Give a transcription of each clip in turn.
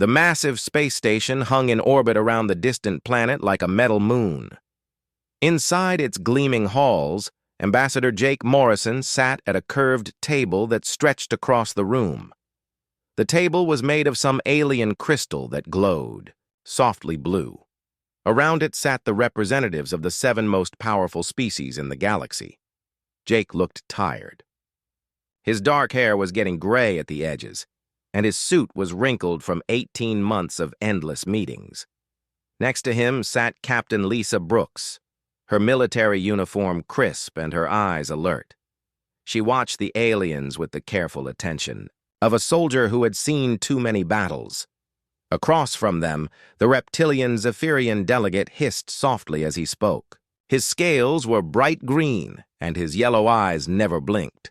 The massive space station hung in orbit around the distant planet like a metal moon. Inside its gleaming halls, Ambassador Jake Morrison sat at a curved table that stretched across the room. The table was made of some alien crystal that glowed, softly blue. Around it sat the representatives of the 7 most powerful species in the galaxy. Jake looked tired. His dark hair was getting gray at the edges, and his suit was wrinkled from 18 months of endless meetings. Next to him sat Captain Lisa Brooks, her military uniform crisp and her eyes alert. She watched the aliens with the careful attention of a soldier who had seen too many battles. Across from them, the reptilian Zephyrian delegate hissed softly as he spoke. His scales were bright green, and his yellow eyes never blinked.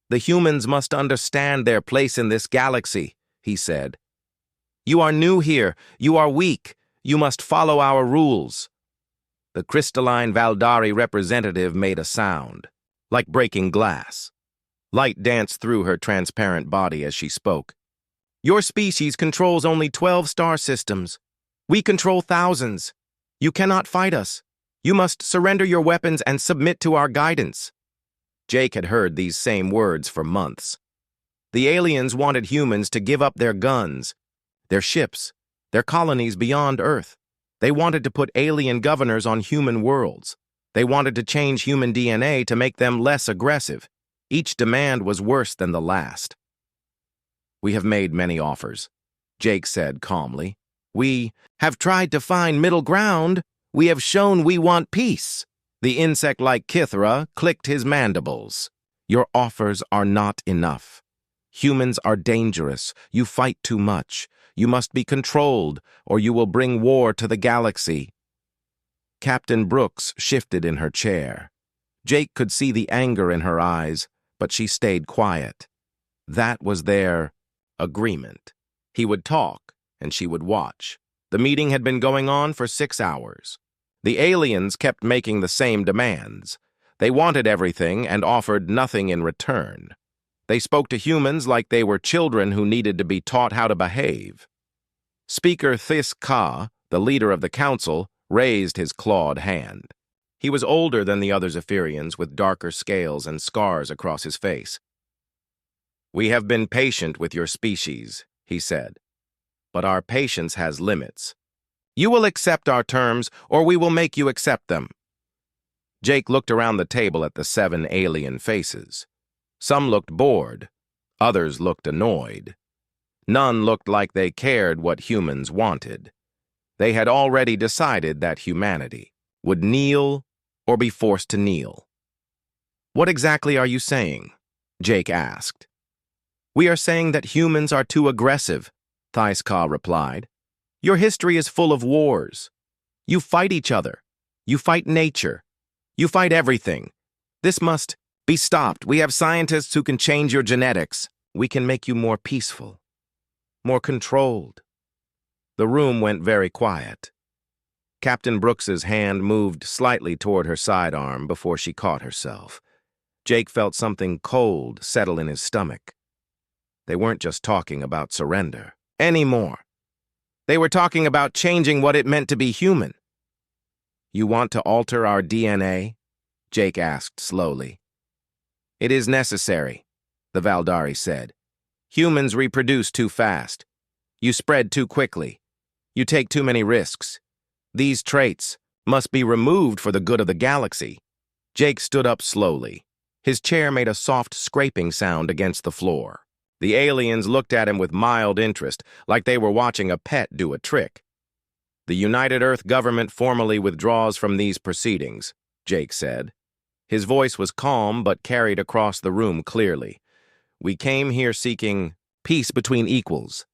"The humans must understand their place in this galaxy," he said. "You are new here. You are weak. You must follow our rules." The crystalline Valdari representative made a sound, like breaking glass. Light danced through her transparent body as she spoke. "Your species controls only 12 star systems. We control thousands. You cannot fight us. You must surrender your weapons and submit to our guidance." Jake had heard these same words for months. The aliens wanted humans to give up their guns, their ships, their colonies beyond Earth. They wanted to put alien governors on human worlds. They wanted to change human DNA to make them less aggressive. Each demand was worse than the last. "We have made many offers," Jake said calmly. "We have tried to find middle ground. We have shown we want peace." The insect-like Kithra clicked his mandibles. "Your offers are not enough. Humans are dangerous. You fight too much. You must be controlled, or you will bring war to the galaxy." Captain Brooks shifted in her chair. Jake could see the anger in her eyes, but she stayed quiet. That was their agreement. He would talk, and she would watch. The meeting had been going on for 6 hours. The aliens kept making the same demands. They wanted everything and offered nothing in return. They spoke to humans like they were children who needed to be taught how to behave. Speaker This Ka, the leader of the council, raised his clawed hand. He was older than the other Zephyrians, with darker scales and scars across his face. "We have been patient with your species," he said, "but our patience has limits. You will accept our terms, or we will make you accept them." Jake looked around the table at the 7 alien faces. Some looked bored. Others looked annoyed. None looked like they cared what humans wanted. They had already decided that humanity would kneel or be forced to kneel. "What exactly are you saying?" Jake asked. "We are saying that humans are too aggressive," This Ka replied. "Your history is full of wars. You fight each other. You fight nature. You fight everything. This must be stopped. We have scientists who can change your genetics. We can make you more peaceful, more controlled." The room went very quiet. Captain Brooks's hand moved slightly toward her sidearm before she caught herself. Jake felt something cold settle in his stomach. They weren't just talking about surrender anymore. They were talking about changing what it meant to be human. "You want to alter our DNA?" Jake asked slowly. "It is necessary," the Valdari said. "Humans reproduce too fast. You spread too quickly. You take too many risks. These traits must be removed for the good of the galaxy." Jake stood up slowly. His chair made a soft scraping sound against the floor. The aliens looked at him with mild interest, like they were watching a pet do a trick. "The United Earth government formally withdraws from these proceedings," Jake said. His voice was calm but carried across the room clearly. "We came here seeking peace between equals.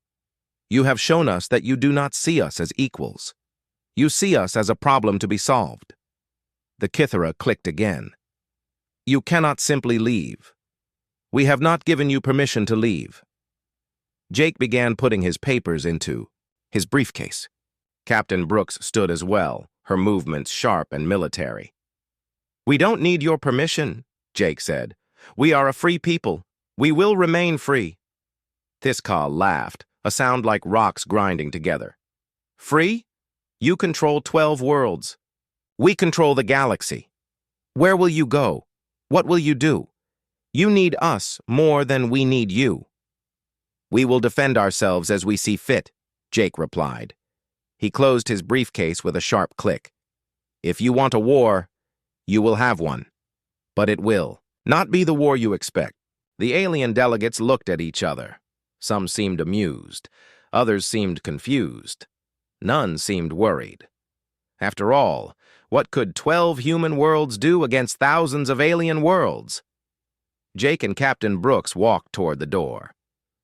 You have shown us that you do not see us as equals. You see us as a problem to be solved." The Kithara clicked again. "You cannot simply leave. We have not given you permission to leave." Jake began putting his papers into his briefcase. Captain Brooks stood as well, her movements sharp and military. "We don't need your permission," Jake said. "We are a free people. We will remain free." This Ka laughed, a sound like rocks grinding together. Free? You control 12 worlds. We control the galaxy. Where will you go? What will you do? You need us more than we need you. We will defend ourselves as we see fit, Jake replied. He closed his briefcase with a sharp click. If you want a war, you will have one. But it will not be the war you expect. The alien delegates looked at each other. Some seemed amused. Others seemed confused. None seemed worried. After all, what could 12 human worlds do against thousands of alien worlds? Jake and Captain Brooks walked toward the door.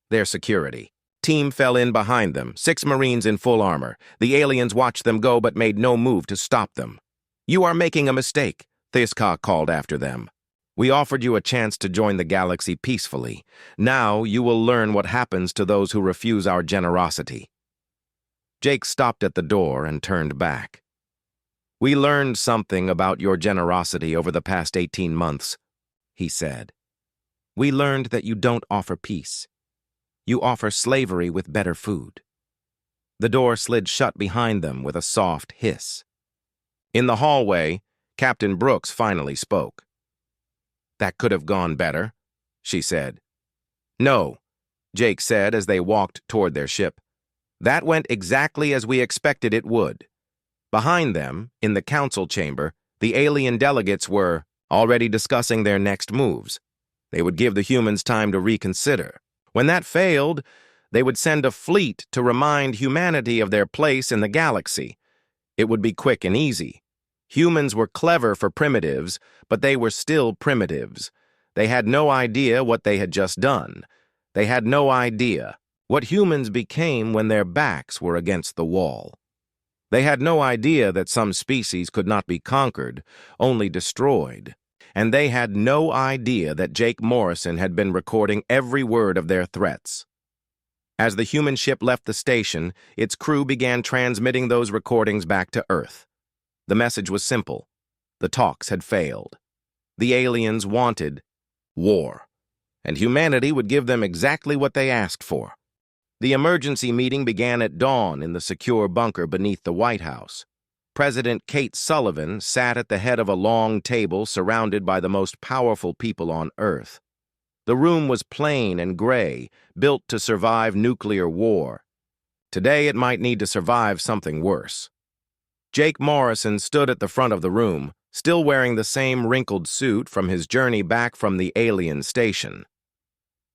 Their security team fell in behind them, 6 Marines in full armor. The aliens watched them go but made no move to stop them. You are making a mistake, Thiska called after them. We offered you a chance to join the galaxy peacefully. Now you will learn what happens to those who refuse our generosity. Jake stopped at the door and turned back. We learned something about your generosity over the past 18 months, he said. We learned that you don't offer peace. You offer slavery with better food. The door slid shut behind them with a soft hiss. In the hallway, Captain Brooks finally spoke. That could have gone better, she said. No, Jake said as they walked toward their ship. That went exactly as we expected it would. Behind them, in the council chamber, the alien delegates were already discussing their next moves. They would give the humans time to reconsider. When that failed, they would send a fleet to remind humanity of their place in the galaxy. It would be quick and easy. Humans were clever for primitives, but they were still primitives. They had no idea what they had just done. They had no idea what humans became when their backs were against the wall. They had no idea that some species could not be conquered, only destroyed. And they had no idea that Jake Morrison had been recording every word of their threats. As the human ship left the station, its crew began transmitting those recordings back to Earth. The message was simple. The talks had failed. The aliens wanted war, and humanity would give them exactly what they asked for. The emergency meeting began at dawn in the secure bunker beneath the White House. President Kate Sullivan sat at the head of a long table surrounded by the most powerful people on Earth. The room was plain and gray, built to survive nuclear war. Today it might need to survive something worse. Jake Morrison stood at the front of the room, still wearing the same wrinkled suit from his journey back from the alien station.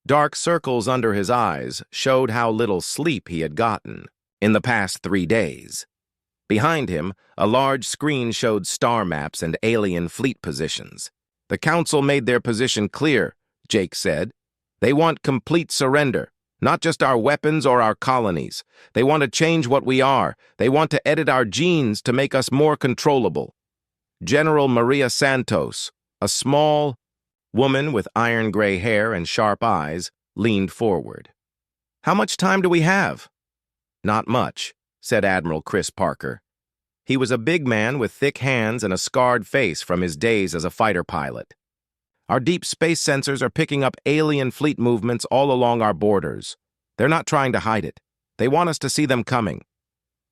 Dark circles under his eyes showed how little sleep he had gotten in the past 3 days. Behind him, a large screen showed star maps and alien fleet positions. The Council made their position clear, Jake said. They want complete surrender, not just our weapons or our colonies. They want to change what we are. They want to edit our genes to make us more controllable. General Maria Santos, a small woman with iron gray hair and sharp eyes, leaned forward. How much time do we have? Not much, said Admiral Chris Parker. He was a big man with thick hands and a scarred face from his days as a fighter pilot. Our deep space sensors are picking up alien fleet movements all along our borders. They're not trying to hide it. They want us to see them coming.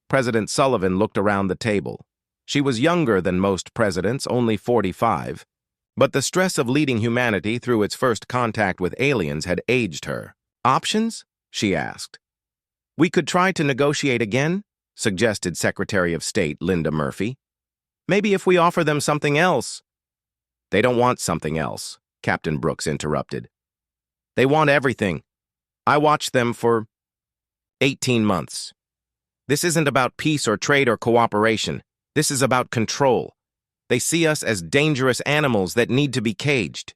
President Sullivan looked around the table. She was younger than most presidents, only 45. But the stress of leading humanity through its first contact with aliens had aged her. Options? She asked. We could try to negotiate again, suggested Secretary of State Linda Murphy. Maybe if we offer them something else. They don't want something else, Captain Brooks interrupted. They want everything. I watched them for 18 months. This isn't about peace or trade or cooperation. This is about control. They see us as dangerous animals that need to be caged.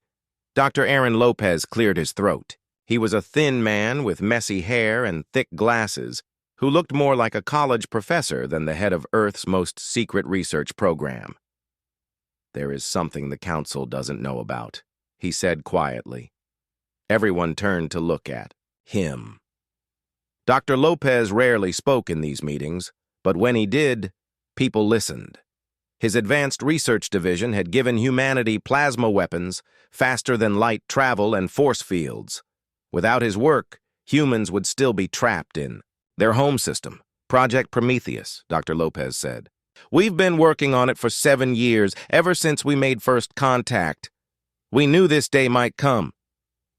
Dr. Aaron Lopez cleared his throat. He was a thin man with messy hair and thick glasses who looked more like a college professor than the head of Earth's most secret research program. There is something the Council doesn't know about, he said quietly. Everyone turned to look at him. Dr. Lopez rarely spoke in these meetings, but when he did, people listened. His advanced research division had given humanity plasma weapons, faster-than-light travel, and force fields. Without his work, Humans would still be trapped in their home system, Project Prometheus, Dr. Lopez said. We've been working on it for 7 years, ever since we made first contact. We knew this day might come.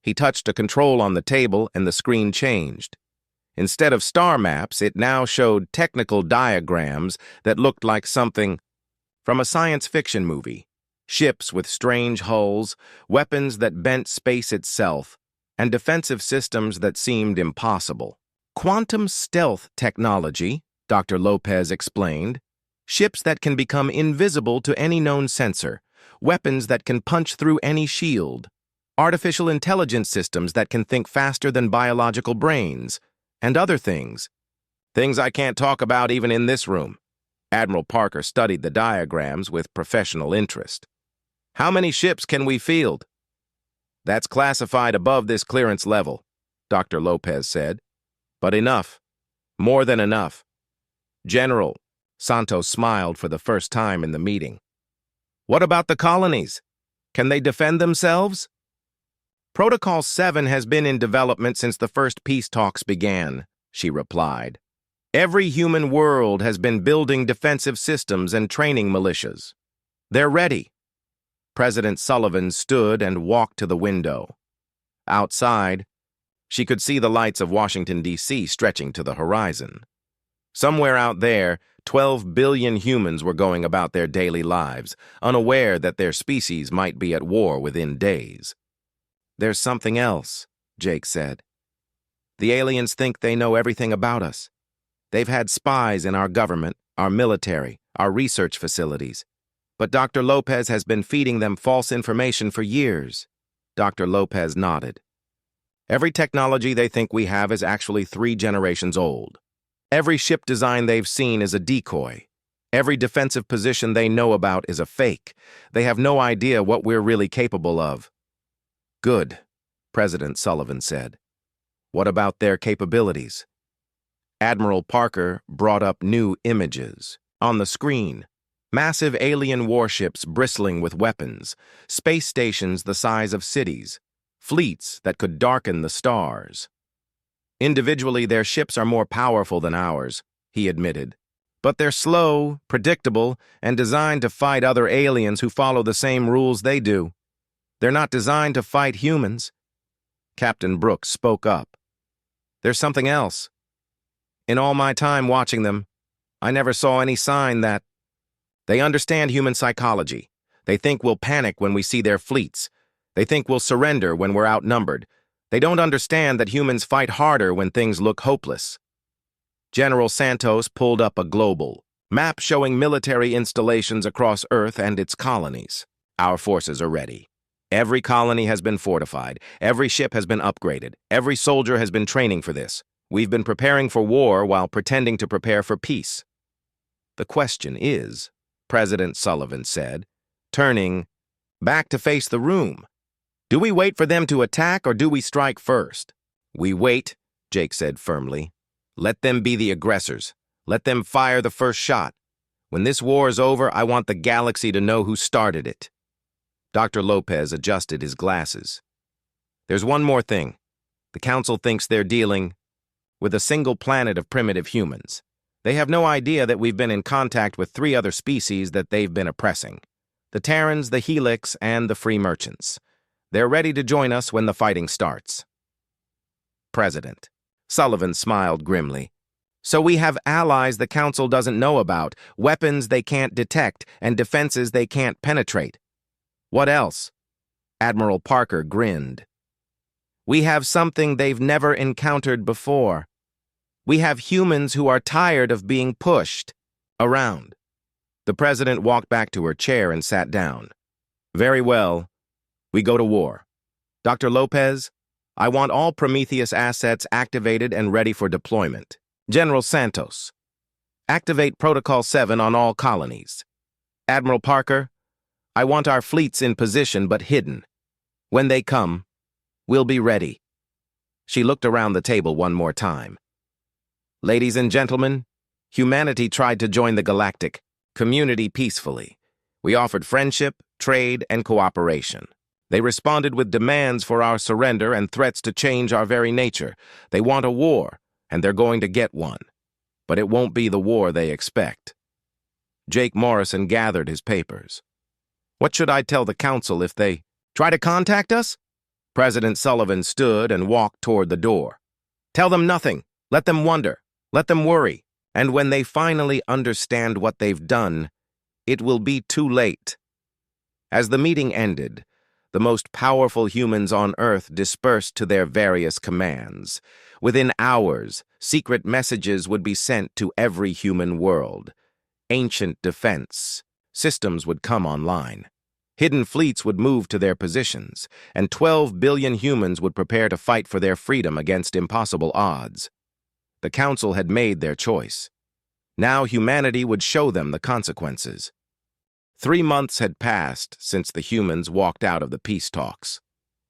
He touched a control on the table and the screen changed. Instead of star maps, it now showed technical diagrams that looked like something from a science fiction movie. Ships with strange hulls, weapons that bent space itself, and defensive systems that seemed impossible. Quantum stealth technology, Dr. Lopez explained. Ships that can become invisible to any known sensor, weapons that can punch through any shield, artificial intelligence systems that can think faster than biological brains, and other things. Things I can't talk about even in this room. Admiral Parker studied the diagrams with professional interest. How many ships can we field? That's classified above this clearance level, Dr. Lopez said. But enough. More than enough. General, Santos smiled for the first time in the meeting. What about the colonies? Can they defend themselves? Protocol 7 has been in development since the first peace talks began, she replied. Every human world has been building defensive systems and training militias. They're ready. President Sullivan stood and walked to the window. Outside, she could see the lights of Washington, D.C. stretching to the horizon. Somewhere out there, 12 billion humans were going about their daily lives, unaware that their species might be at war within days. There's something else, Jake said. The aliens think they know everything about us. They've had spies in our government, our military, our research facilities. But Dr. Lopez has been feeding them false information for years. Dr. Lopez nodded. Every technology they think we have is actually 3 generations old. Every ship design they've seen is a decoy. Every defensive position they know about is a fake. They have no idea what we're really capable of. Good, President Sullivan said. What about their capabilities? Admiral Parker brought up new images. On the screen, massive alien warships bristling with weapons, space stations the size of cities, fleets that could darken the stars. Individually, their ships are more powerful than ours, he admitted. But they're slow, predictable, and designed to fight other aliens who follow the same rules they do. They're not designed to fight humans. Captain Brooks spoke up. There's something else. In all my time watching them, I never saw any sign that they understand human psychology. They think we'll panic when we see their fleets. They think we'll surrender when we're outnumbered. They don't understand that humans fight harder when things look hopeless. General Santos pulled up a global map showing military installations across Earth and its colonies. Our forces are ready. Every colony has been fortified. Every ship has been upgraded. Every soldier has been training for this. We've been preparing for war while pretending to prepare for peace. The question is, President Sullivan said, turning back to face the room. Do we wait for them to attack or do we strike first? We wait, Jake said firmly. Let them be the aggressors. Let them fire the first shot. When this war is over, I want the galaxy to know who started it. Dr. Lopez adjusted his glasses. There's one more thing. The Council thinks they're dealing with a single planet of primitive humans. They have no idea that we've been in contact with 3 other species that they've been oppressing. The Terrans, the Helix, and the Free Merchants. They're ready to join us when the fighting starts. President. Sullivan smiled grimly. So we have allies the Council doesn't know about, weapons they can't detect, and defenses they can't penetrate. What else? Admiral Parker grinned. We have something they've never encountered before. We have humans who are tired of being pushed around. The president walked back to her chair and sat down. Very well. We go to war. Dr. Lopez, I want all Prometheus assets activated and ready for deployment. General Santos, activate Protocol 7 on all colonies. Admiral Parker, I want our fleets in position but hidden. When they come, we'll be ready. She looked around the table one more time. Ladies and gentlemen, humanity tried to join the galactic community peacefully. We offered friendship, trade, and cooperation. They responded with demands for our surrender and threats to change our very nature. They want a war, and they're going to get one. But it won't be the war they expect. Jake Morrison gathered his papers. What should I tell the council if they try to contact us? President Sullivan stood and walked toward the door. Tell them nothing. Let them wonder. Let them worry. And when they finally understand what they've done, it will be too late. As the meeting ended, the most powerful humans on Earth dispersed to their various commands. Within hours, secret messages would be sent to every human world. Ancient defense systems would come online. Hidden fleets would move to their positions, and 12 billion humans would prepare to fight for their freedom against impossible odds. The Council had made their choice. Now humanity would show them the consequences. 3 months had passed since the humans walked out of the peace talks.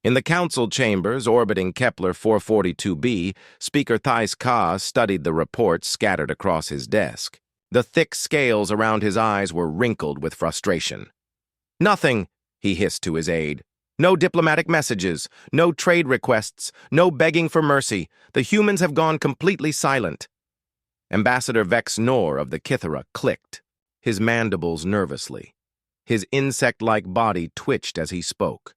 In the council chambers orbiting Kepler 442b, Speaker Thais Ka studied the reports scattered across his desk. The thick scales around his eyes were wrinkled with frustration. Nothing, he hissed to his aide. No diplomatic messages, no trade requests, no begging for mercy. The humans have gone completely silent. Ambassador Vex Nor of the Kithara clicked, his mandibles nervously. His insect-like body twitched as he spoke.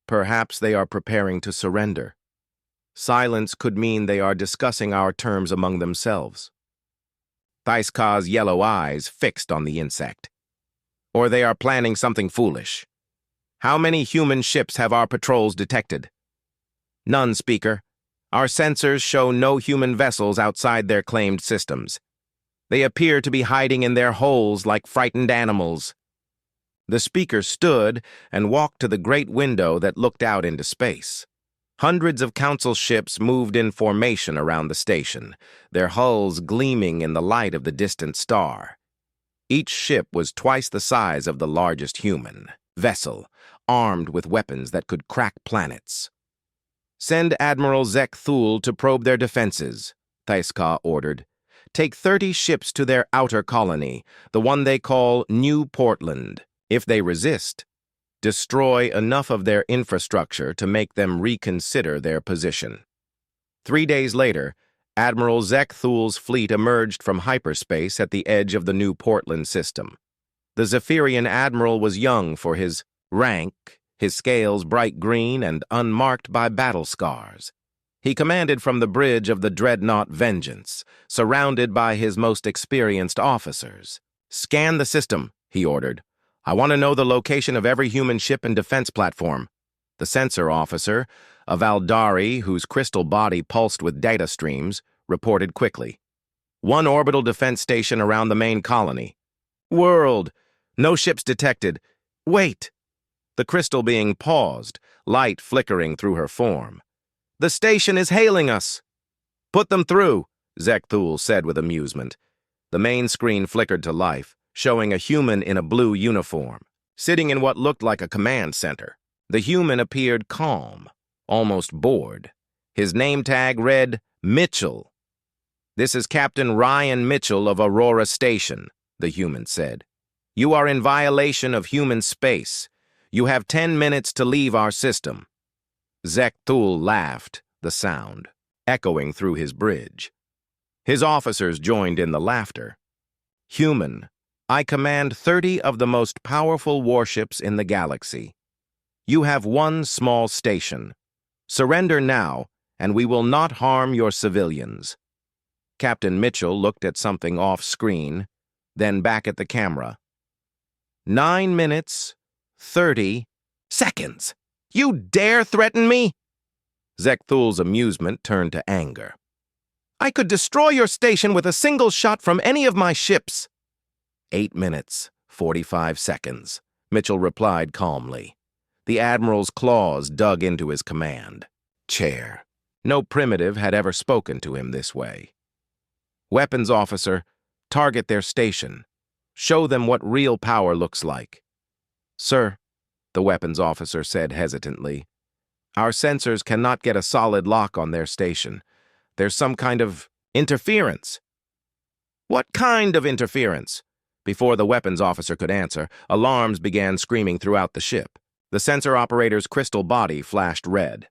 Perhaps they are preparing to surrender. Silence could mean they are discussing our terms among themselves. Thais Ka's yellow eyes fixed on the insect. Or they are planning something foolish. How many human ships have our patrols detected? None, Speaker. Our sensors show no human vessels outside their claimed systems. They appear to be hiding in their holes like frightened animals. The speaker stood and walked to the great window that looked out into space. Hundreds of council ships moved in formation around the station, their hulls gleaming in the light of the distant star. Each ship was twice the size of the largest human vessel, armed with weapons that could crack planets. Send Admiral Zek Thul to probe their defenses, Thais Ka ordered. Take 30 ships to their outer colony, the one they call New Portland. If they resist, destroy enough of their infrastructure to make them reconsider their position. 3 days later, Admiral Zek Thul's fleet emerged from hyperspace at the edge of the New Portland system. The Zephyrian admiral was young for his rank, his scales bright green and unmarked by battle scars. He commanded from the bridge of the dreadnought Vengeance, surrounded by his most experienced officers. Scan the system, he ordered. I want to know the location of every human ship and defense platform. The sensor officer, a Valdari whose crystal body pulsed with data streams, reported quickly. 1 orbital defense station around the main colony. World! No ships detected. Wait! The crystal being paused, light flickering through her form. The station is hailing us! Put them through, Zek Thul said with amusement. The main screen flickered to life, showing a human in a blue uniform, sitting in what looked like a command center. The human appeared calm, almost bored. His name tag read, Mitchell. This is Captain Ryan Mitchell of Aurora Station, the human said. You are in violation of human space. You have 10 minutes to leave our system. Zek Thul laughed, the sound echoing through his bridge. His officers joined in the laughter. Human, I command 30 of the most powerful warships in the galaxy. You have 1 small station. Surrender now, and we will not harm your civilians. Captain Mitchell looked at something off-screen, then back at the camera. 9 minutes, 30 seconds. You dare threaten me? Zek Thul's amusement turned to anger. I could destroy your station with a single shot from any of my ships. 8 minutes, 45 seconds, Mitchell replied calmly. The Admiral's claws dug into his command chair. No primitive had ever spoken to him this way. Weapons officer, target their station. Show them what real power looks like. Sir, the weapons officer said hesitantly, our sensors cannot get a solid lock on their station. There's some kind of interference. What kind of interference? Before the weapons officer could answer, alarms began screaming throughout the ship. The sensor operator's crystal body flashed red.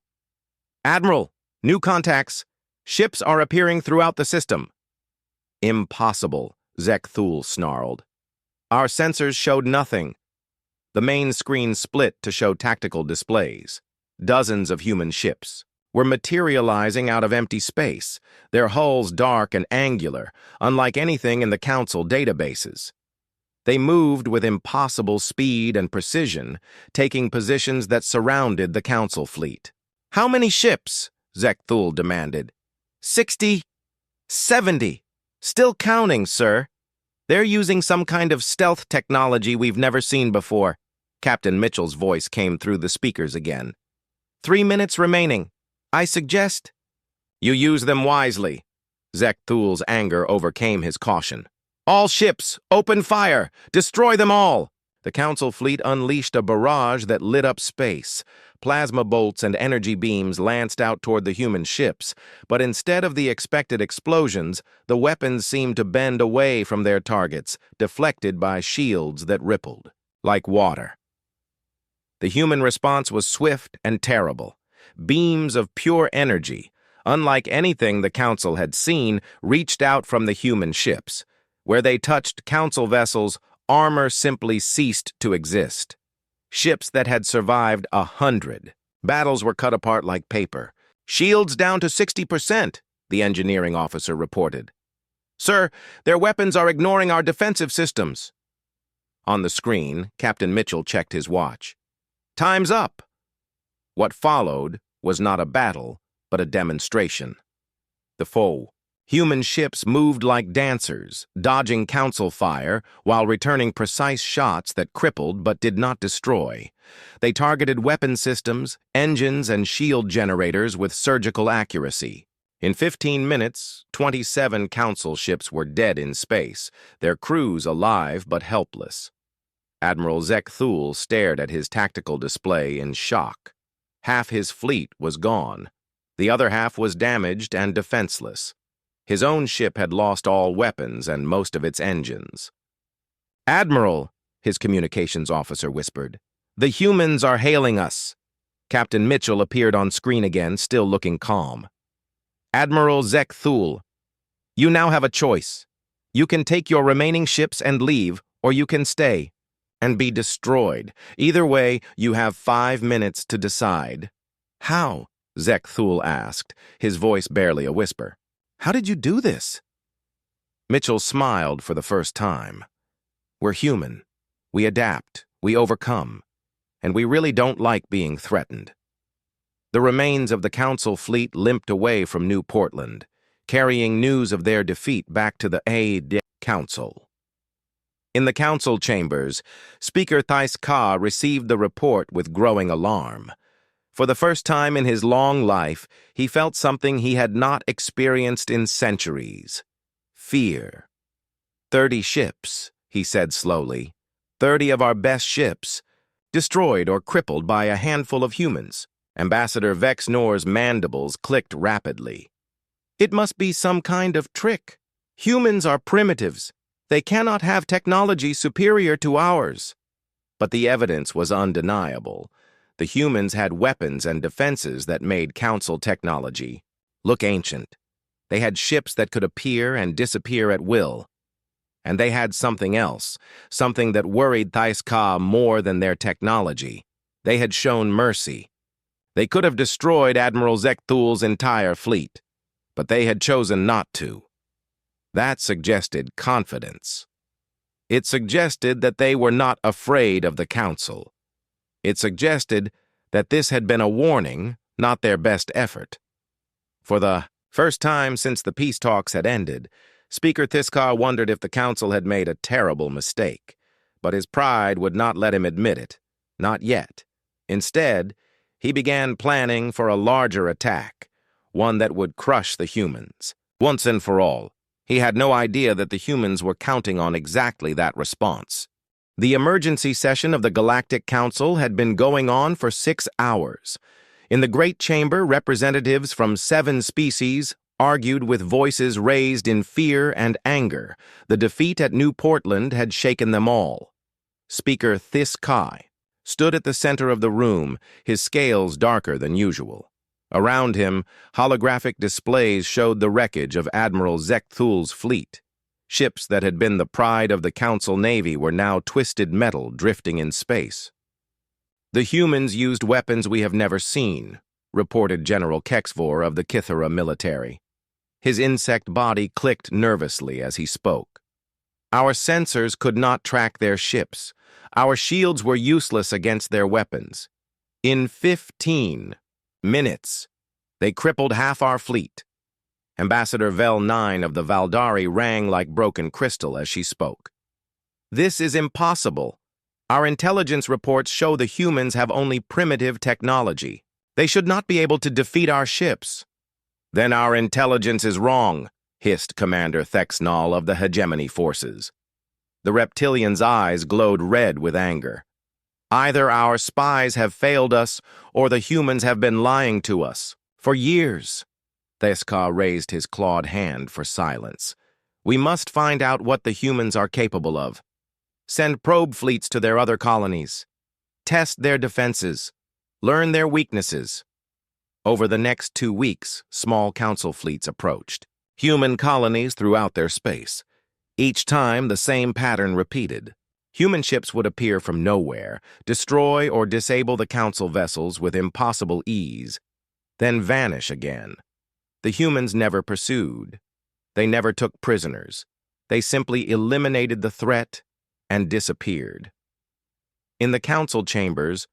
"Admiral, new contacts. Ships are appearing throughout the system." "Impossible," Zek Thul snarled. "Our sensors showed nothing." The main screen split to show tactical displays. Dozens of human ships were materializing out of empty space, their hulls dark and angular, unlike anything in the Council databases. They moved with impossible speed and precision, taking positions that surrounded the Council fleet. "How many ships?" Zek Thul demanded. 60, 70. Still counting, sir. They're using some kind of stealth technology we've never seen before." Captain Mitchell's voice came through the speakers again. 3 minutes remaining. I suggest you use them wisely." Zek Thul's anger overcame his caution. "All ships, open fire! Destroy them all!" The Council fleet unleashed a barrage that lit up space. Plasma bolts and energy beams lanced out toward the human ships, but instead of the expected explosions, the weapons seemed to bend away from their targets, deflected by shields that rippled like water. The human response was swift and terrible. Beams of pure energy, unlike anything the Council had seen, reached out from the human ships. Where they touched Council vessels, armor simply ceased to exist. Ships that had survived 100. Battles were cut apart like paper. "Shields down to 60%, the engineering officer reported. "Sir, their weapons are ignoring our defensive systems." On the screen, Captain Mitchell checked his watch. "Time's up." What followed was not a battle, but a demonstration. The foe. Human ships moved like dancers, dodging Council fire while returning precise shots that crippled but did not destroy. They targeted weapon systems, engines, and shield generators with surgical accuracy. In 15 minutes, 27 Council ships were dead in space, their crews alive but helpless. Admiral Zek Thul stared at his tactical display in shock. Half his fleet was gone. The other half was damaged and defenseless. His own ship had lost all weapons and most of its engines. "Admiral," his communications officer whispered, "the humans are hailing us." Captain Mitchell appeared on screen again, still looking calm. "Admiral Zek Thul, you now have a choice. You can take your remaining ships and leave, or you can stay and be destroyed. Either way, you have 5 minutes to decide." "How?" Zek Thul asked, his voice barely a whisper. "How did you do this?" Mitchell smiled for the first time. "We're human. We adapt, we overcome, and we really don't like being threatened." The remains of the Council fleet limped away from New Portland, carrying news of their defeat back to the Council. In the Council chambers, Speaker Thais Ka received the report with growing alarm. For the first time in his long life, he felt something he had not experienced in centuries: fear. 30 ships, he said slowly. 30 of our best ships, destroyed or crippled by a handful of humans. Ambassador Vex Nor's mandibles clicked rapidly. "It must be some kind of trick. Humans are primitives. They cannot have technology superior to ours." But the evidence was undeniable. The humans had weapons and defenses that made Council technology look ancient. They had ships that could appear and disappear at will. And they had something else, something that worried Thais Ka more than their technology. They had shown mercy. They could have destroyed Admiral Zek Thul's entire fleet, but they had chosen not to. That suggested confidence. It suggested that they were not afraid of the Council. It suggested that this had been a warning, not their best effort. For the first time since the peace talks had ended, Speaker Thiskar wondered if the Council had made a terrible mistake, but his pride would not let him admit it, not yet. Instead, he began planning for a larger attack, one that would crush the humans, once and for all. He had no idea that the humans were counting on exactly that response. The emergency session of the Galactic Council had been going on for 6 hours. In the Great Chamber, representatives from 7 species argued with voices raised in fear and anger. The defeat at New Portland had shaken them all. Speaker Thais Ka stood at the center of the room, his scales darker than usual. Around him, holographic displays showed the wreckage of Admiral Zekthul's fleet. Ships that had been the pride of the Council Navy were now twisted metal drifting in space. "The humans used weapons we have never seen," reported General Kexvor of the Kithara military. His insect body clicked nervously as he spoke. "Our sensors could not track their ships. Our shields were useless against their weapons. In 15 minutes, they crippled half our fleet." Ambassador Vel 9 of the Valdari rang like broken crystal as she spoke. "This is impossible. Our intelligence reports show the humans have only primitive technology. They should not be able to defeat our ships." "Then our intelligence is wrong," hissed Commander Thexnall of the Hegemony Forces. The reptilian's eyes glowed red with anger. "Either our spies have failed us, or the humans have been lying to us. For years." Theskar raised his clawed hand for silence. "We must find out what the humans are capable of. Send probe fleets to their other colonies. Test their defenses. Learn their weaknesses." Over the next 2 weeks, small council fleets approached. Human colonies throughout their space. Each time, the same pattern repeated. Human ships would appear from nowhere, destroy or disable the council vessels with impossible ease, then vanish again. The humans never pursued. They never took prisoners. They simply eliminated the threat and disappeared. In the council chambers,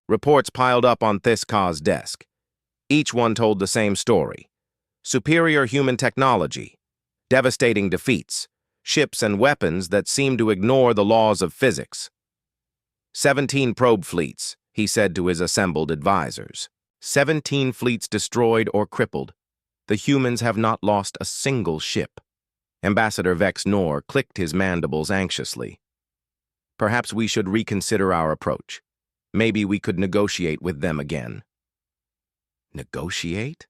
reports piled up on Theskar's desk. Each one told the same story. Superior human technology, devastating defeats, ships and weapons that seemed to ignore the laws of physics. 17 probe fleets, he said to his assembled advisors. 17 fleets destroyed or crippled. The humans have not lost a single ship. Ambassador Vex Nor clicked his mandibles anxiously. "Perhaps we should reconsider our approach. Maybe we could negotiate with them again." "Negotiate?"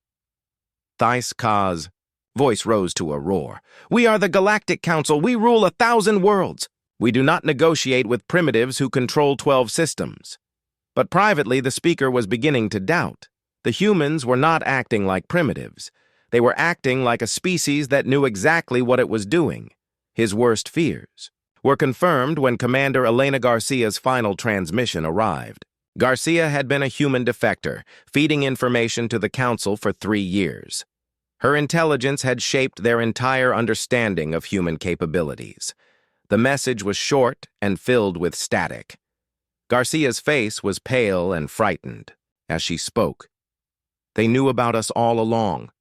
Thyskar's voice rose to a roar. "We are the Galactic Council. We rule 1,000 worlds. We do not negotiate with primitives who control 12 systems." But privately, the speaker was beginning to doubt. The humans were not acting like primitives. They were acting like a species that knew exactly what it was doing. His worst fears were confirmed when Commander Elena Garcia's final transmission arrived. Garcia had been a human defector, feeding information to the Council for 3 years. Her intelligence had shaped their entire understanding of human capabilities. The message was short and filled with static. Garcia's face was pale and frightened as she spoke. "They knew about us all along.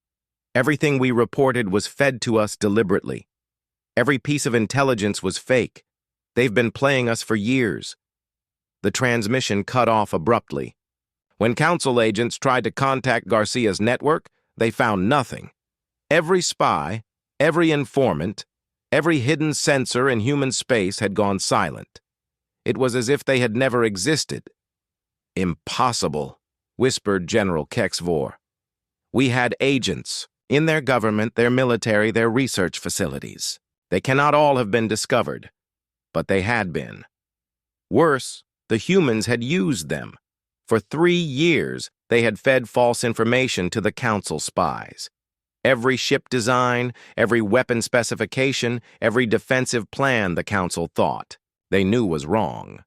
Everything we reported was fed to us deliberately. Every piece of intelligence was fake. They've been playing us for years." The transmission cut off abruptly. When Council agents tried to contact Garcia's network, they found nothing. Every spy, every informant, every hidden sensor in human space had gone silent. It was as if they had never existed. "Impossible," whispered General Kexvor. "We had agents in their government, their military, their research facilities. They cannot all have been discovered, but they had been. Worse, the humans had used them. For 3 years, they had fed false information to the Council spies. Every ship design, every weapon specification, every defensive plan the Council thought they knew was wrong."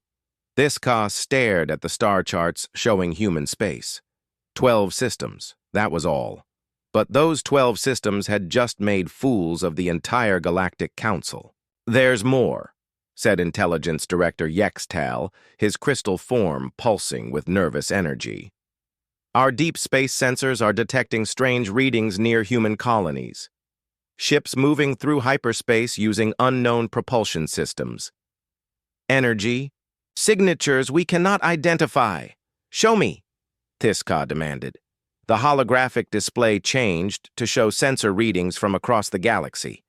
Theskar stared at the star charts showing human space. 12 systems, that was all. But those 12 systems had just made fools of the entire Galactic Council. "There's more," said Intelligence Director Yextal, his crystal form pulsing with nervous energy. "Our deep space sensors are detecting strange readings near human colonies. Ships moving through hyperspace using unknown propulsion systems. Energy, signatures we cannot identify. Show me," Theskar demanded. The holographic display changed to show sensor readings from across the galaxy.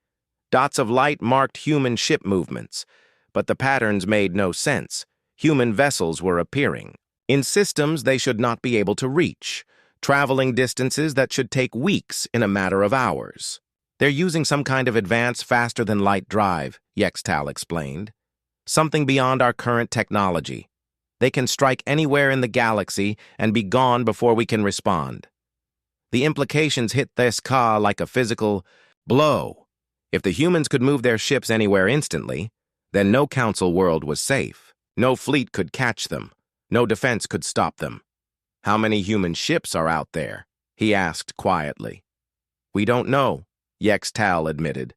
Dots of light marked human ship movements, but the patterns made no sense. Human vessels were appearing in systems they should not be able to reach, traveling distances that should take weeks in a matter of hours. "They're using some kind of advanced faster-than-light drive," Yextal explained. "Something beyond our current technology. They can strike anywhere in the galaxy and be gone before we can respond. The implications hit this Ka like a physical blow. If the humans could move their ships anywhere instantly, then no council world was safe. No fleet could catch them. No defense could stop them. "How many human ships are out there?" he asked quietly. "We don't know," Yex Tal admitted.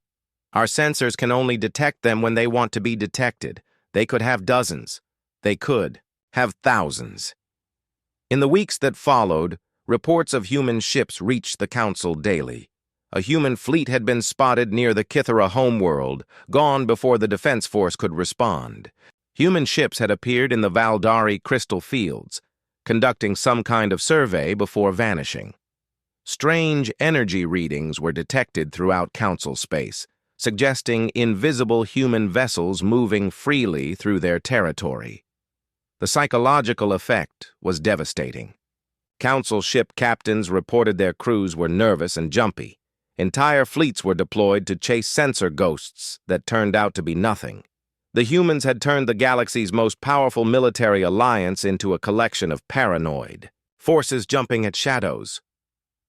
"Our sensors can only detect them when they want to be detected. They could have dozens. They could have thousands." In the weeks that followed, reports of human ships reached the Council daily. A human fleet had been spotted near the Kithara homeworld, gone before the Defense Force could respond. Human ships had appeared in the Valdari crystal fields, conducting some kind of survey before vanishing. Strange energy readings were detected throughout Council space, suggesting invisible human vessels moving freely through their territory. The psychological effect was devastating. Council ship captains reported their crews were nervous and jumpy. Entire fleets were deployed to chase sensor ghosts that turned out to be nothing. The humans had turned the galaxy's most powerful military alliance into a collection of paranoid forces jumping at shadows.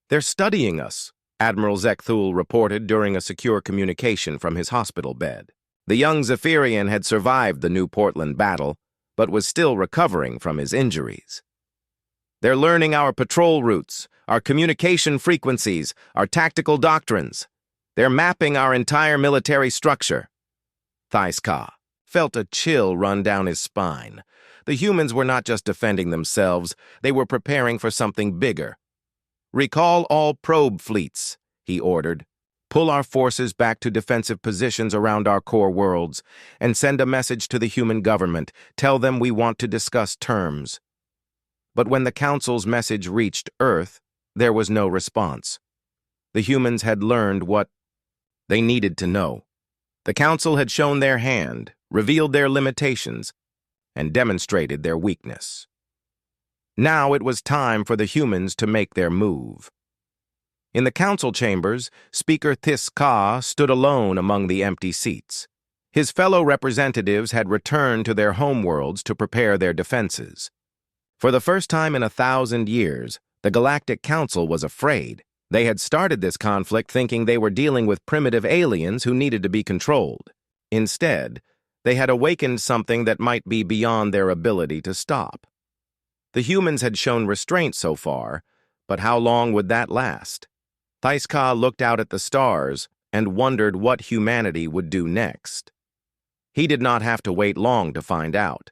"They're studying us," Admiral Zekthul reported during a secure communication from his hospital bed. The young Zephyrian had survived the New Portland battle, but was still recovering from his injuries. "They're learning our patrol routes, our communication frequencies, our tactical doctrines. They're mapping our entire military structure." Thaiska felt a chill run down his spine. The humans were not just defending themselves, they were preparing for something bigger. "Recall all probe fleets," he ordered. "Pull our forces back to defensive positions around our core worlds, and send a message to the human government. Tell them we want to discuss terms." But when the Council's message reached Earth, there was no response. The humans had learned what they needed to know. The Council had shown their hand, revealed their limitations, and demonstrated their weakness. Now it was time for the humans to make their move. In the council chambers, Speaker This Ka stood alone among the empty seats. His fellow representatives had returned to their homeworlds to prepare their defenses. For the first time in 1,000 years, the Galactic Council was afraid. They had started this conflict thinking they were dealing with primitive aliens who needed to be controlled. Instead, they had awakened something that might be beyond their ability to stop. The humans had shown restraint so far, but how long would that last? Thaiska looked out at the stars and wondered what humanity would do next. He did not have to wait long to find out.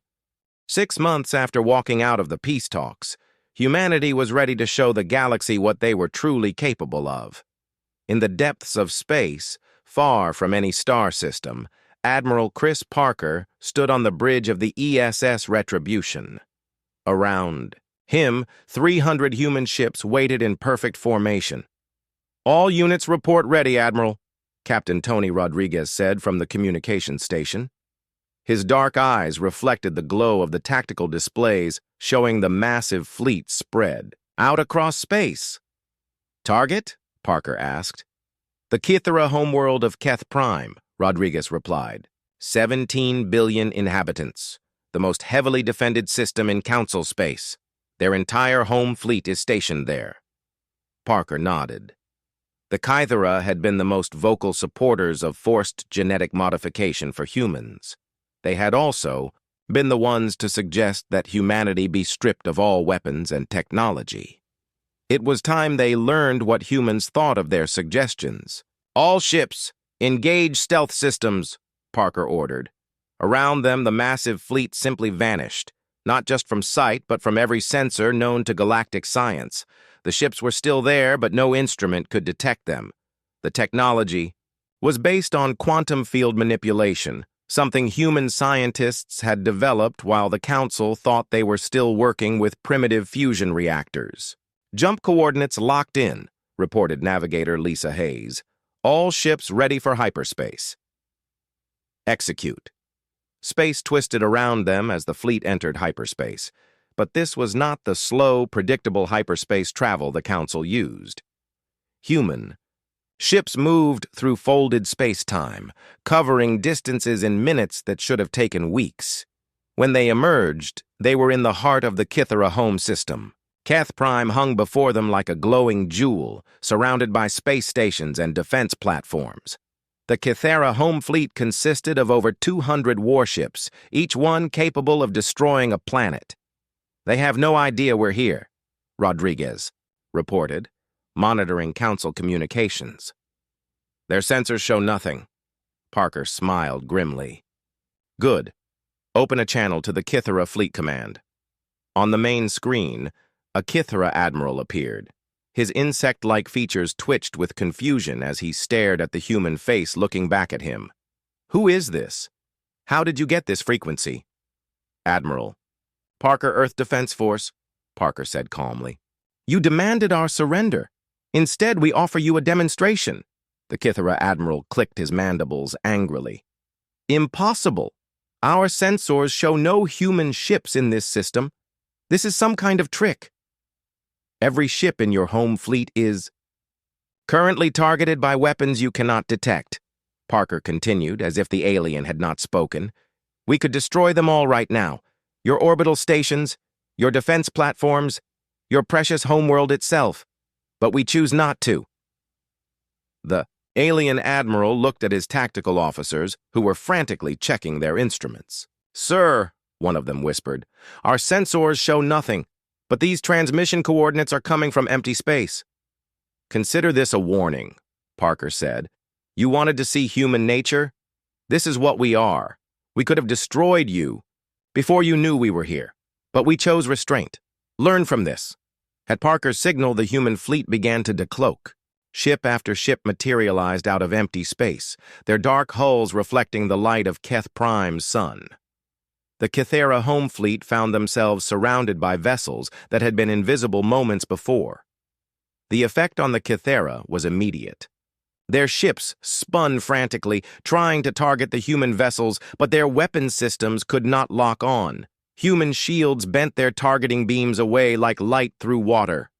6 months after walking out of the peace talks, humanity was ready to show the galaxy what they were truly capable of. In the depths of space, far from any star system, Admiral Chris Parker stood on the bridge of the ESS Retribution. Around him, 300 human ships waited in perfect formation. "All units report ready, Admiral," Captain Tony Rodriguez said from the communications station. His dark eyes reflected the glow of the tactical displays, showing the massive fleet spread out across space. "Target?" Parker asked. "The Kithara homeworld of Keth Prime," Rodriguez replied. 17 billion inhabitants, the most heavily defended system in Council space. Their entire home fleet is stationed there. Parker nodded. The Kithara had been the most vocal supporters of forced genetic modification for humans. They had also been the ones to suggest that humanity be stripped of all weapons and technology. It was time they learned what humans thought of their suggestions. "All ships, engage stealth systems," Parker ordered. Around them, the massive fleet simply vanished, not just from sight, but from every sensor known to galactic science. The ships were still there, but no instrument could detect them. The technology was based on quantum field manipulation, something human scientists had developed while the Council thought they were still working with primitive fusion reactors. "Jump coordinates locked in," reported Navigator Lisa Hayes. "All ships ready for hyperspace." Execute. Space twisted around them as the fleet entered hyperspace, but this was not the slow, predictable hyperspace travel the Council used. Human. Ships moved through folded space-time, covering distances in minutes that should have taken weeks. When they emerged, They were in the heart of the Kythera home system. Keth Prime hung before them like a glowing jewel, surrounded by space stations and defense platforms. The Kythera home fleet consisted of over 200 warships, each one capable of destroying a planet. "They have no idea we're here," Rodriguez reported, monitoring Council communications. "Their sensors show nothing." Parker smiled grimly. "Good. Open a channel to the Kythera Fleet Command." On the main screen, a Kythera admiral appeared. His insect-like features twitched with confusion as he stared at the human face looking back at him. "Who is this? How did you get this frequency?" "Admiral." "Parker Earth Defense Force," Parker said calmly. "You demanded our surrender. Instead, we offer you a demonstration." The Kythera admiral clicked his mandibles angrily. "Impossible. Our sensors show no human ships in this system. This is some kind of trick." "Every ship in your home fleet is currently targeted by weapons you cannot detect," Parker continued, as if the alien had not spoken. "We could destroy them all right now. Your orbital stations, your defense platforms, your precious homeworld itself. But we choose not to." The alien admiral looked at his tactical officers, who were frantically checking their instruments. "Sir," one of them whispered, "our sensors show nothing, but these transmission coordinates are coming from empty space." "Consider this a warning," Parker said. "You wanted to see human nature? This is what we are. We could have destroyed you before you knew we were here, but we chose restraint. Learn from this." At Parker's signal, the human fleet began to decloak. Ship after ship materialized out of empty space, their dark hulls reflecting the light of Keth Prime's sun. The Kythera home fleet found themselves surrounded by vessels that had been invisible moments before. The effect on the Kythera was immediate. Their ships spun frantically, trying to target the human vessels, but their weapon systems could not lock on. Human shields bent their targeting beams away like light through water.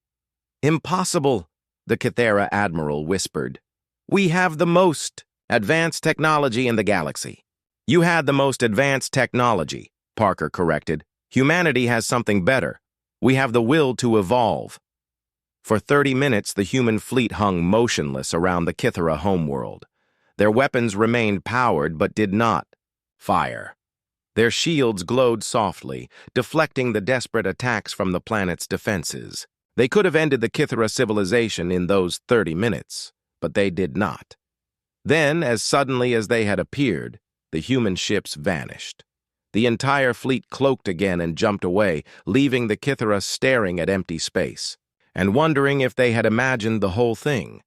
"Impossible," the Kythera admiral whispered. "We have the most advanced technology in the galaxy." "You had the most advanced technology," Parker corrected. "Humanity has something better. We have the will to evolve." For 30 minutes, the human fleet hung motionless around the Kythera homeworld. Their weapons remained powered but did not fire. Their shields glowed softly, deflecting the desperate attacks from the planet's defenses. They could have ended the Kythera civilization in those 30 minutes, but they did not. Then, as suddenly as they had appeared, the human ships vanished. The entire fleet cloaked again and jumped away, leaving the Kythera staring at empty space, and wondering if they had imagined the whole thing.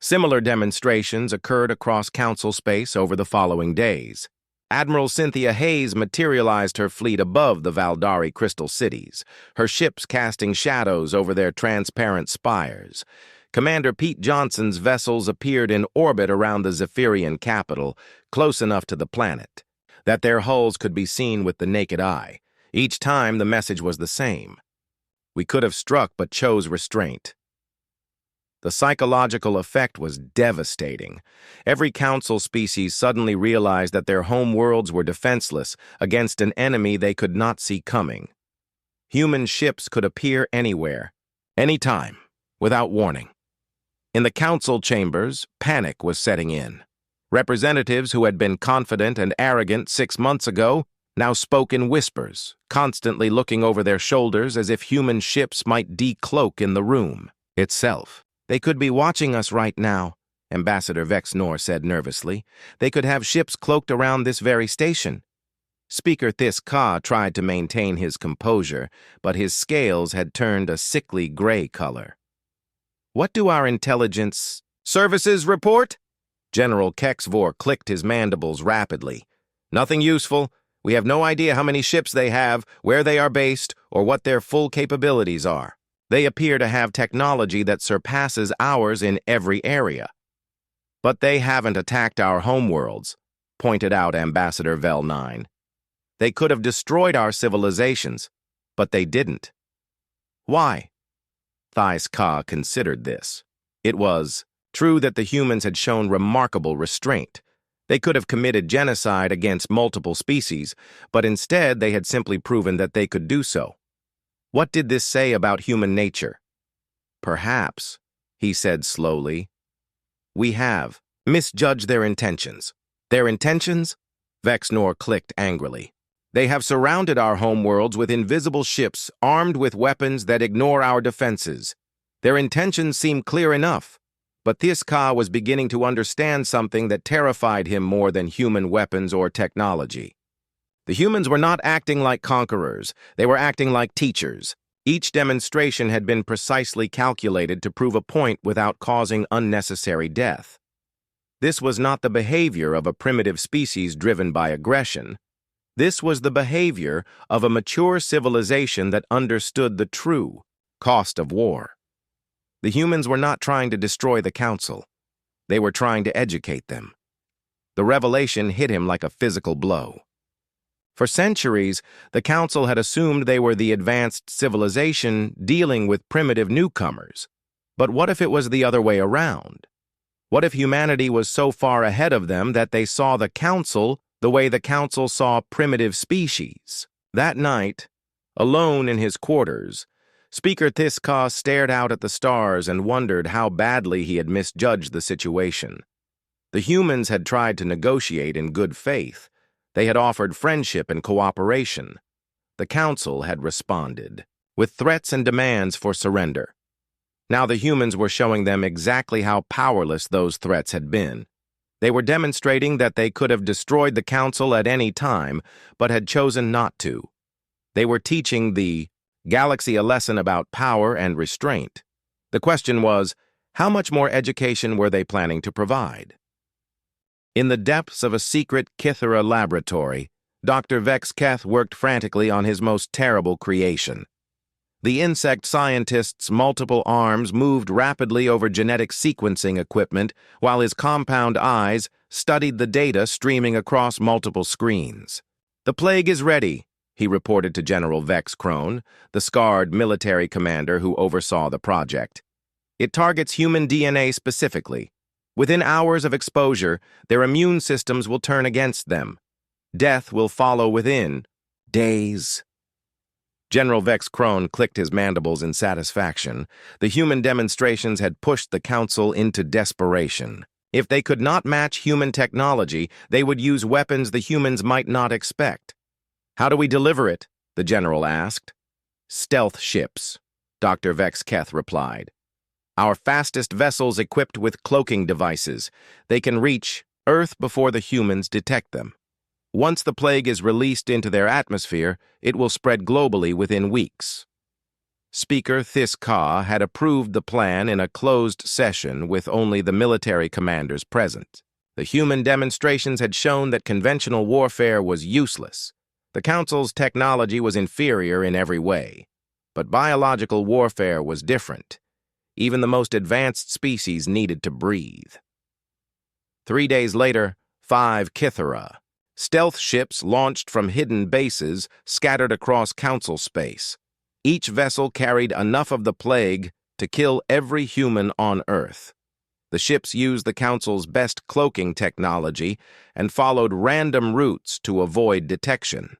Similar demonstrations occurred across Council space over the following days. Admiral Cynthia Hayes materialized her fleet above the Valdari crystal cities, her ships casting shadows over their transparent spires. Commander Pete Johnson's vessels appeared in orbit around the Zephyrian capital, close enough to the planet that their hulls could be seen with the naked eye. Each time the message was the same: "We could have struck but chose restraint." The psychological effect was devastating. Every Council species suddenly realized that their home worlds were defenseless against an enemy they could not see coming. Human ships could appear anywhere, anytime, without warning. In the Council chambers, panic was setting in. Representatives who had been confident and arrogant 6 months ago now spoke in whispers, constantly looking over their shoulders as if human ships might decloak in the room itself. "They could be watching us right now," Ambassador Vexnor said nervously. "They could have ships cloaked around this very station." Speaker This Ka tried to maintain his composure, but his scales had turned a sickly gray color. "What do our intelligence services report?" General Kexvor clicked his mandibles rapidly. "Nothing useful. We have no idea how many ships they have, where they are based, or what their full capabilities are. They appear to have technology that surpasses ours in every area. But they haven't attacked our homeworlds," pointed out Ambassador Vel9. "They could have destroyed our civilizations, but they didn't." "Why?" This Ka considered this. It was true that the humans had shown remarkable restraint, They could have committed genocide against multiple species, but instead they had simply proven that they could do so. What did this say about human nature? Perhaps, he said slowly, we have misjudged their intentions. Their intentions? Vexnor clicked angrily. They have surrounded our homeworlds with invisible ships armed with weapons that ignore our defenses. Their intentions seem clear enough, but Thiska was beginning to understand something that terrified him more than human weapons or technology. The humans were not acting like conquerors, they were acting like teachers. Each demonstration had been precisely calculated to prove a point without causing unnecessary death. This was not the behavior of a primitive species driven by aggression. This was the behavior of a mature civilization that understood the true cost of war. The humans were not trying to destroy the council. They were trying to educate them. The revelation hit him like a physical blow. For centuries, the council had assumed they were the advanced civilization dealing with primitive newcomers. But what if it was the other way around? What if humanity was so far ahead of them that they saw the council the way the council saw primitive species? That night, alone in his quarters, Speaker Thiska stared out at the stars and wondered how badly he had misjudged the situation. The humans had tried to negotiate in good faith. They had offered friendship and cooperation. The council had responded with threats and demands for surrender. Now the humans were showing them exactly how powerless those threats had been. They were demonstrating that they could have destroyed the council at any time, but had chosen not to. They were teaching the galaxy a lesson about power and restraint. The question was, how much more education were they planning to provide? In the depths of a secret Kithera laboratory, Dr. Vex Keth worked frantically on his most terrible creation. The insect scientist's multiple arms moved rapidly over genetic sequencing equipment, while his compound eyes studied the data streaming across multiple screens. "The plague is ready," he reported to General Vex Krone, the scarred military commander who oversaw the project. "It targets human DNA specifically. Within hours of exposure, their immune systems will turn against them. Death will follow within days." General Vex Krone clicked his mandibles in satisfaction. The human demonstrations had pushed the council into desperation. If they could not match human technology, they would use weapons the humans might not expect. "How do we deliver it?" the general asked. "Stealth ships," Dr. Vex Keth replied. "Our fastest vessels equipped with cloaking devices. They can reach Earth before the humans detect them. Once the plague is released into their atmosphere, it will spread globally within weeks." Speaker Thiska had approved the plan in a closed session with only the military commanders present. The human demonstrations had shown that conventional warfare was useless. The Council's technology was inferior in every way. But biological warfare was different. Even the most advanced species needed to breathe. 3 days later, 5 Kithera, stealth ships launched from hidden bases scattered across Council space. Each vessel carried enough of the plague to kill every human on Earth. The ships used the Council's best cloaking technology and followed random routes to avoid detection.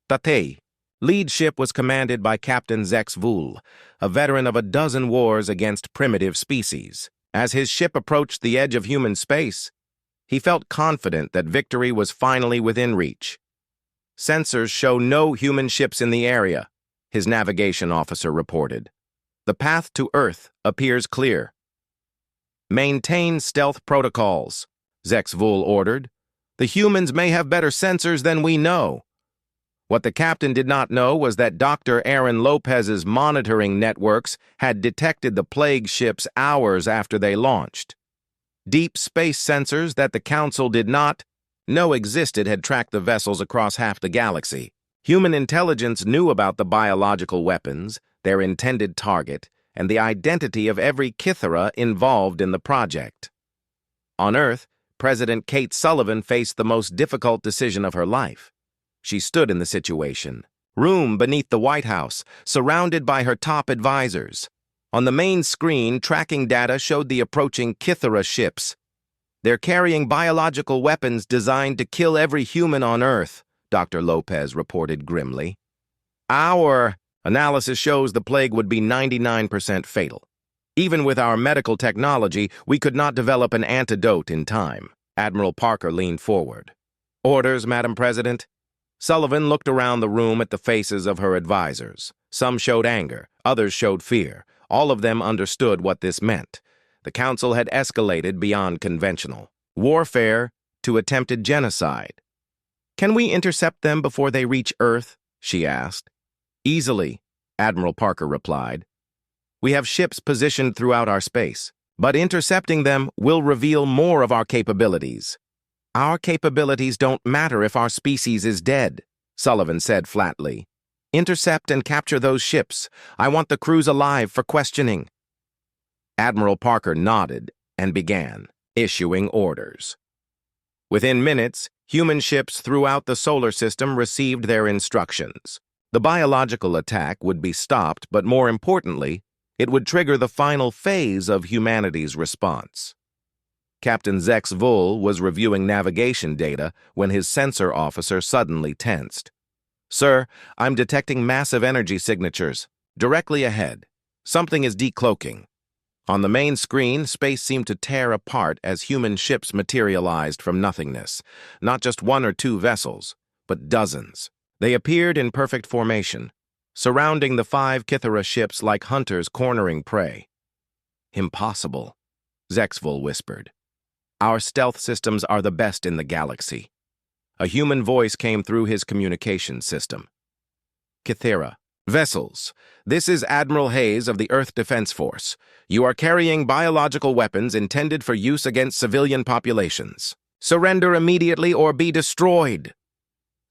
Tate, lead ship, was commanded by Captain Zex Vul, a veteran of a dozen wars against primitive species. As his ship approached the edge of human space, he felt confident that victory was finally within reach. "Sensors show no human ships in the area," his navigation officer reported. "The path to Earth appears clear." "Maintain stealth protocols," Zex Vul ordered. "The humans may have better sensors than we know." What the captain did not know was that Dr. Aaron Lopez's monitoring networks had detected the plague ships hours after they launched. Deep space sensors that the Council did not know existed had tracked the vessels across half the galaxy. Human intelligence knew about the biological weapons, their intended target, and the identity of every Kithera involved in the project. On Earth, President Kate Sullivan faced the most difficult decision of her life. She stood in the situation room beneath the White House, surrounded by her top advisors. On the main screen, tracking data showed the approaching Kithera ships. They're carrying biological weapons designed to kill every human on Earth, Dr. Lopez reported grimly. Our analysis shows the plague would be 99% fatal. Even with our medical technology, we could not develop an antidote in time. Admiral Parker leaned forward. Orders, Madam President? Sullivan looked around the room at the faces of her advisors. Some showed anger, others showed fear. All of them understood what this meant. The Council had escalated beyond conventional warfare to attempted genocide. Can we intercept them before they reach Earth? She asked. Easily, Admiral Parker replied. We have ships positioned throughout our space, but intercepting them will reveal more of our capabilities. Our capabilities don't matter if our species is dead, Sullivan said flatly. Intercept and capture those ships. I want the crews alive for questioning. Admiral Parker nodded and began issuing orders. Within minutes, human ships throughout the solar system received their instructions. The biological attack would be stopped, but more importantly, it would trigger the final phase of humanity's response. Captain Zex Vull was reviewing navigation data when his sensor officer suddenly tensed. Sir, I'm detecting massive energy signatures. Directly ahead. Something is decloaking. On the main screen, space seemed to tear apart as human ships materialized from nothingness. Not just one or two vessels, but dozens. They appeared in perfect formation, surrounding the 5 Kythera ships like hunters cornering prey. Impossible, Zex Vull whispered. Our stealth systems are the best in the galaxy. A human voice came through his communication system. Kythera. Vessels. This is Admiral Hayes of the Earth Defense Force. You are carrying biological weapons intended for use against civilian populations. Surrender immediately or be destroyed.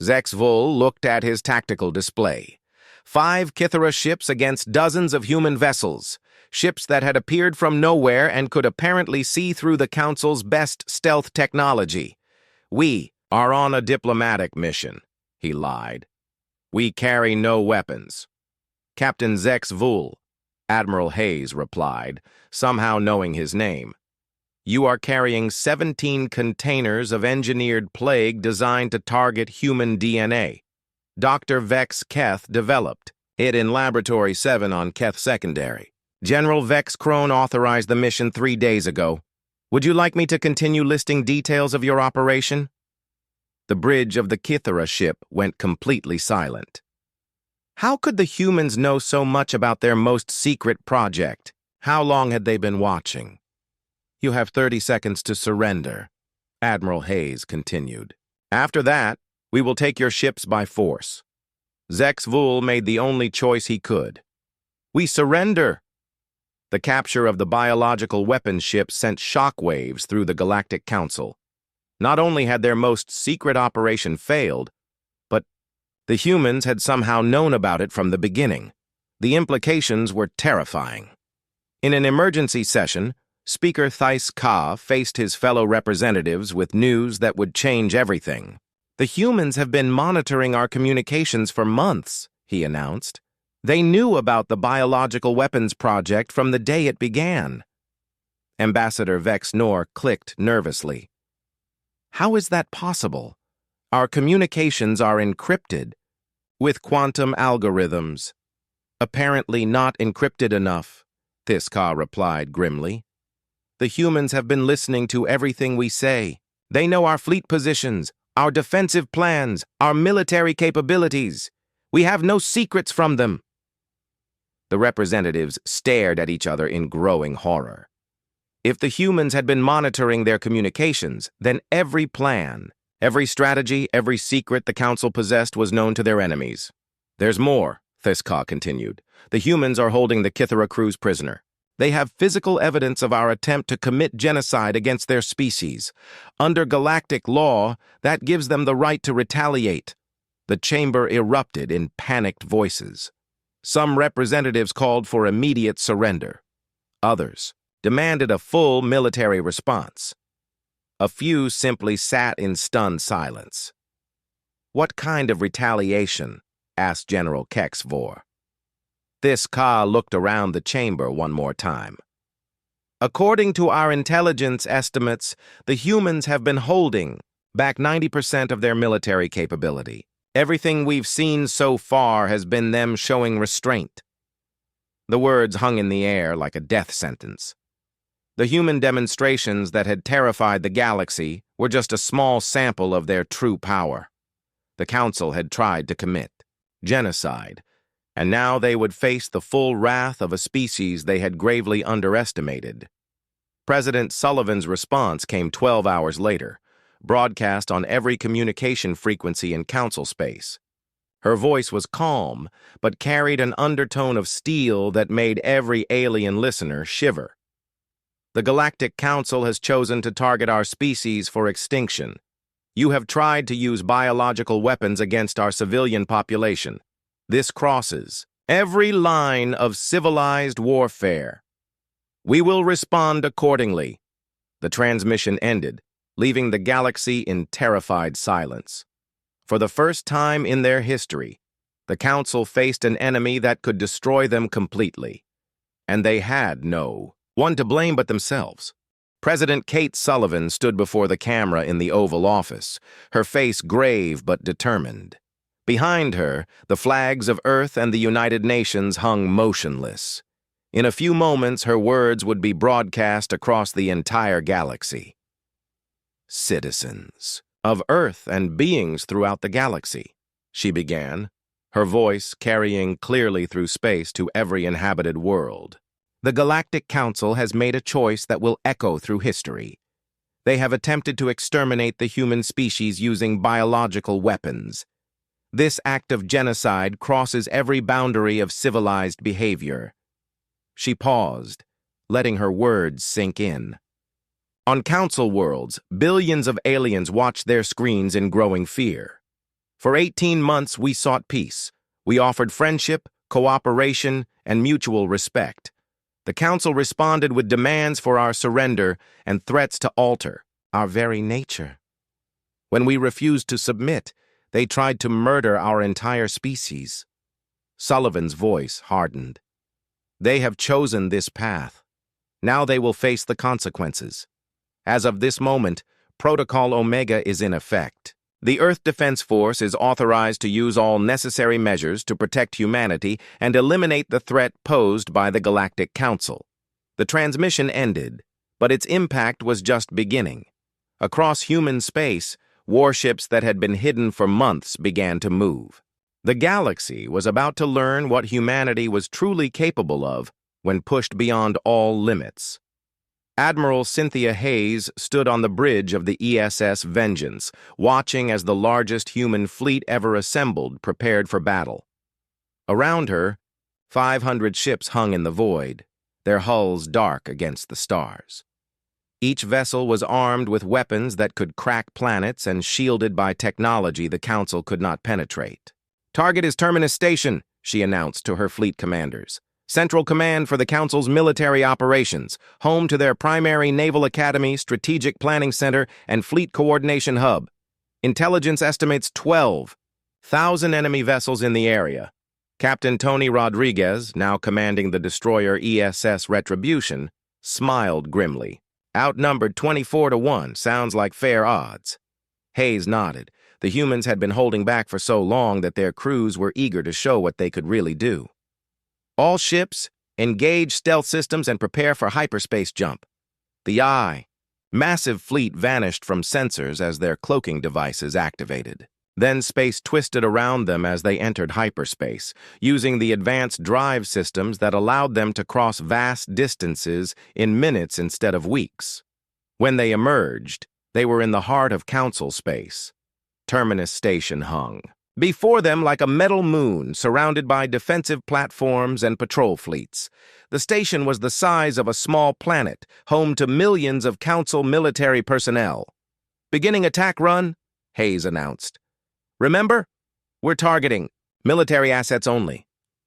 Zex Vull looked at his tactical display. 5 Kythera ships against dozens of human vessels. Ships that had appeared from nowhere and could apparently see through the Council's best stealth technology. We are on a diplomatic mission, he lied. We carry no weapons. Captain Zex Vull, Admiral Hayes replied, somehow knowing his name. You are carrying 17 containers of engineered plague designed to target human DNA. Dr. Vex Keth developed it in Laboratory 7 on Keth Secondary. General Vex Krone authorized the mission 3 days ago. Would you like me to continue listing details of your operation? The bridge of the Kythera ship went completely silent. How could the humans know so much about their most secret project? How long had they been watching? You have 30 seconds to surrender, Admiral Hayes continued. After that, we will take your ships by force. Zex Vull made the only choice he could. We surrender! The capture of the biological weapons ship sent shockwaves through the Galactic Council. Not only had their most secret operation failed, but the humans had somehow known about it from the beginning. The implications were terrifying. In an emergency session, Speaker Thais Ka faced his fellow representatives with news that would change everything. The humans have been monitoring our communications for months, he announced. They knew about the biological weapons project from the day it began. Ambassador Vex Nor clicked nervously. How is that possible? Our communications are encrypted with quantum algorithms. Apparently not encrypted enough, Thiska replied grimly. The humans have been listening to everything we say. They know our fleet positions, our defensive plans, our military capabilities. We have no secrets from them. The representatives stared at each other in growing horror. If the humans had been monitoring their communications, then every plan, every strategy, every secret the Council possessed was known to their enemies. There's more, Thiska continued. The humans are holding the Kythera crews prisoner. They have physical evidence of our attempt to commit genocide against their species. Under galactic law, that gives them the right to retaliate. The chamber erupted in panicked voices. Some representatives called for immediate surrender. Others demanded a full military response. A few simply sat in stunned silence. What kind of retaliation? Asked General Kex Vor. Thiska looked around the chamber one more time. According to our intelligence estimates, the humans have been holding back 90% of their military capability. Everything we've seen so far has been them showing restraint. The words hung in the air like a death sentence. The human demonstrations that had terrified the galaxy were just a small sample of their true power. The Council had tried to commit genocide, and now they would face the full wrath of a species they had gravely underestimated. President Sullivan's response came 12 hours later, broadcast on every communication frequency in Council space. Her voice was calm, but carried an undertone of steel that made every alien listener shiver. The Galactic Council has chosen to target our species for extinction. You have tried to use biological weapons against our civilian population. This crosses every line of civilized warfare. We will respond accordingly. The transmission ended, leaving the galaxy in terrified silence. For the first time in their history, the Council faced an enemy that could destroy them completely. And they had no one to blame but themselves. President Kate Sullivan stood before the camera in the Oval Office, her face grave but determined. Behind her, the flags of Earth and the United Nations hung motionless. In a few moments, her words would be broadcast across the entire galaxy. Citizens of Earth and beings throughout the galaxy, she began, her voice carrying clearly through space to every inhabited world. The Galactic Council has made a choice that will echo through history. They have attempted to exterminate the human species using biological weapons. This act of genocide crosses every boundary of civilized behavior. She paused, letting her words sink in. On Council worlds, billions of aliens watched their screens in growing fear. For 18 months, we sought peace. We offered friendship, cooperation, and mutual respect. The Council responded with demands for our surrender and threats to alter our very nature. When we refused to submit, they tried to murder our entire species. Sullivan's voice hardened. They have chosen this path. Now they will face the consequences. As of this moment, Protocol Omega is in effect. The Earth Defense Force is authorized to use all necessary measures to protect humanity and eliminate the threat posed by the Galactic Council. The transmission ended, but its impact was just beginning. Across human space, warships that had been hidden for months began to move. The galaxy was about to learn what humanity was truly capable of when pushed beyond all limits. Admiral Cynthia Hayes stood on the bridge of the ESS Vengeance, watching as the largest human fleet ever assembled prepared for battle. Around her, 500 ships hung in the void, their hulls dark against the stars. Each vessel was armed with weapons that could crack planets and shielded by technology the Council could not penetrate. "Target is Terminus Station," she announced to her fleet commanders. "Central command for the Council's military operations, home to their primary naval academy, strategic planning center, and fleet coordination hub. Intelligence estimates 12,000 enemy vessels in the area." Captain Tony Rodriguez, now commanding the destroyer ESS Retribution, smiled grimly. "Outnumbered 24-1, sounds like fair odds." Hayes nodded. The humans had been holding back for so long that their crews were eager to show what they could really do. "All ships, engage stealth systems and prepare for hyperspace jump." The massive fleet vanished from sensors as their cloaking devices activated. Then space twisted around them as they entered hyperspace, using the advanced drive systems that allowed them to cross vast distances in minutes instead of weeks. When they emerged, they were in the heart of Council space. Terminus Station hung before them like a metal moon surrounded by defensive platforms and patrol fleets. The station was the size of a small planet, home to millions of Council military personnel. "Beginning attack run," Hayes announced. "Remember, we're targeting military assets only.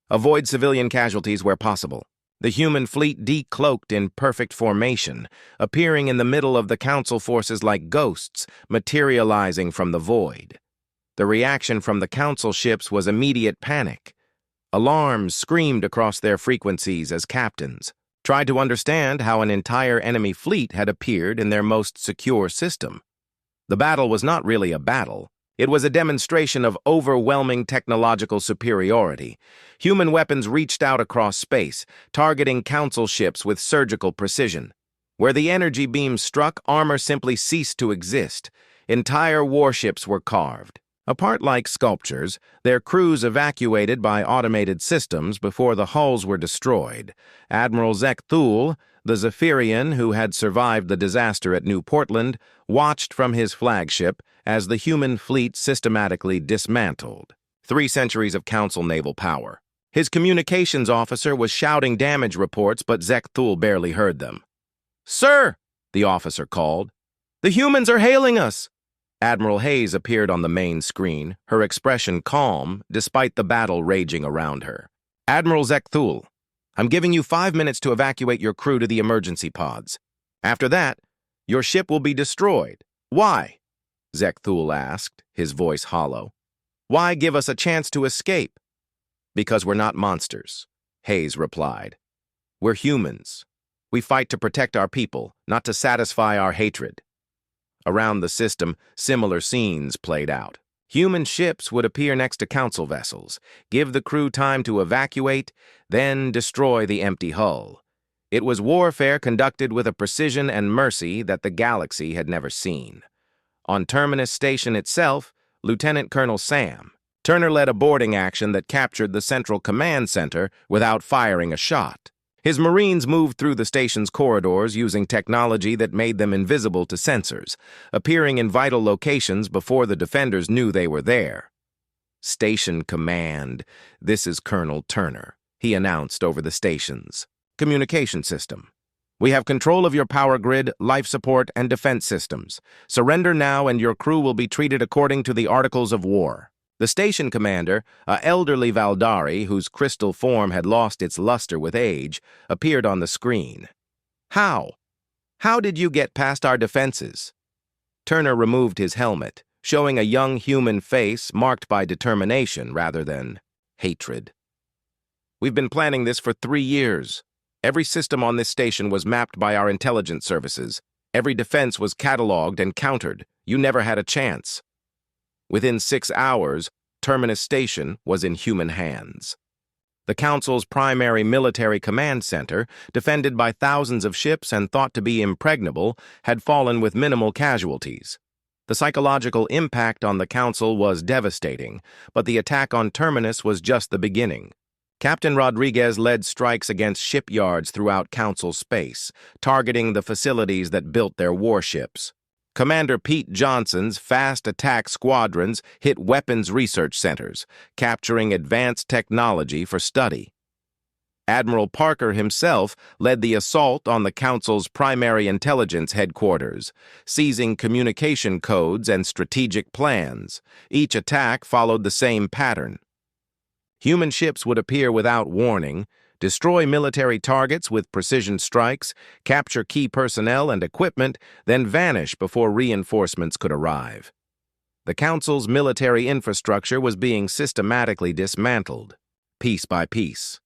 Avoid civilian casualties where possible." The human fleet decloaked in perfect formation, appearing in the middle of the Council forces like ghosts, materializing from the void. The reaction from the Council ships was immediate panic. Alarms screamed across their frequencies as captains tried to understand how an entire enemy fleet had appeared in their most secure system. The battle was not really a battle. It was a demonstration of overwhelming technological superiority. Human weapons reached out across space, targeting Council ships with surgical precision. Where the energy beams struck, armor simply ceased to exist. Entire warships were carved. Apart like sculptures, their crews evacuated by automated systems before the hulls were destroyed. Admiral Zek Thule, the Zephyrian who had survived the disaster at New Portland, watched from his flagship as the human fleet systematically dismantled. 3 centuries of Council naval power. His communications officer was shouting damage reports, but Zek Thule barely heard them. "Sir," the officer called, "the humans are hailing us." Admiral Hayes appeared on the main screen, her expression calm despite the battle raging around her. "Admiral Zek Thule, I'm giving you 5 minutes to evacuate your crew to the emergency pods. After that, your ship will be destroyed." "Why?" Zek Thule asked, his voice hollow. "Why give us a chance to escape?" "Because we're not monsters," Hayes replied. "We're humans. We fight to protect our people, not to satisfy our hatred." Around the system, similar scenes played out. Human ships would appear next to Council vessels, give the crew time to evacuate, then destroy the empty hull. It was warfare conducted with a precision and mercy that the galaxy had never seen. On Terminus Station itself, Lieutenant Colonel Sam Turner led a boarding action that captured the Central Command Center without firing a shot. His Marines moved through the station's corridors using technology that made them invisible to sensors, appearing in vital locations before the defenders knew they were there. "Station Command, this is Colonel Turner," he announced over the station's communication system. "We have control of your power grid, life support, and defense systems. Surrender now and your crew will be treated according to the Articles of War." The station commander, an elderly Valdari whose crystal form had lost its luster with age, appeared on the screen. "How? How did you get past our defenses?" Turner removed his helmet, showing a young human face marked by determination rather than hatred. "We've been planning this for 3 years. Every system on this station was mapped by our intelligence services. Every defense was cataloged and countered. You never had a chance." Within 6 hours, Terminus Station was in human hands. The Council's primary military command center, defended by thousands of ships and thought to be impregnable, had fallen with minimal casualties. The psychological impact on the Council was devastating, but the attack on Terminus was just the beginning. Captain Rodriguez led strikes against shipyards throughout Council space, targeting the facilities that built their warships. Commander Pete Johnson's fast attack squadrons hit weapons research centers, capturing advanced technology for study. Admiral Parker himself led the assault on the Council's primary intelligence headquarters, seizing communication codes and strategic plans. Each attack followed the same pattern. Human ships would appear without warning, destroy military targets with precision strikes, capture key personnel and equipment, then vanish before reinforcements could arrive. The Council's military infrastructure was being systematically dismantled, piece by piece.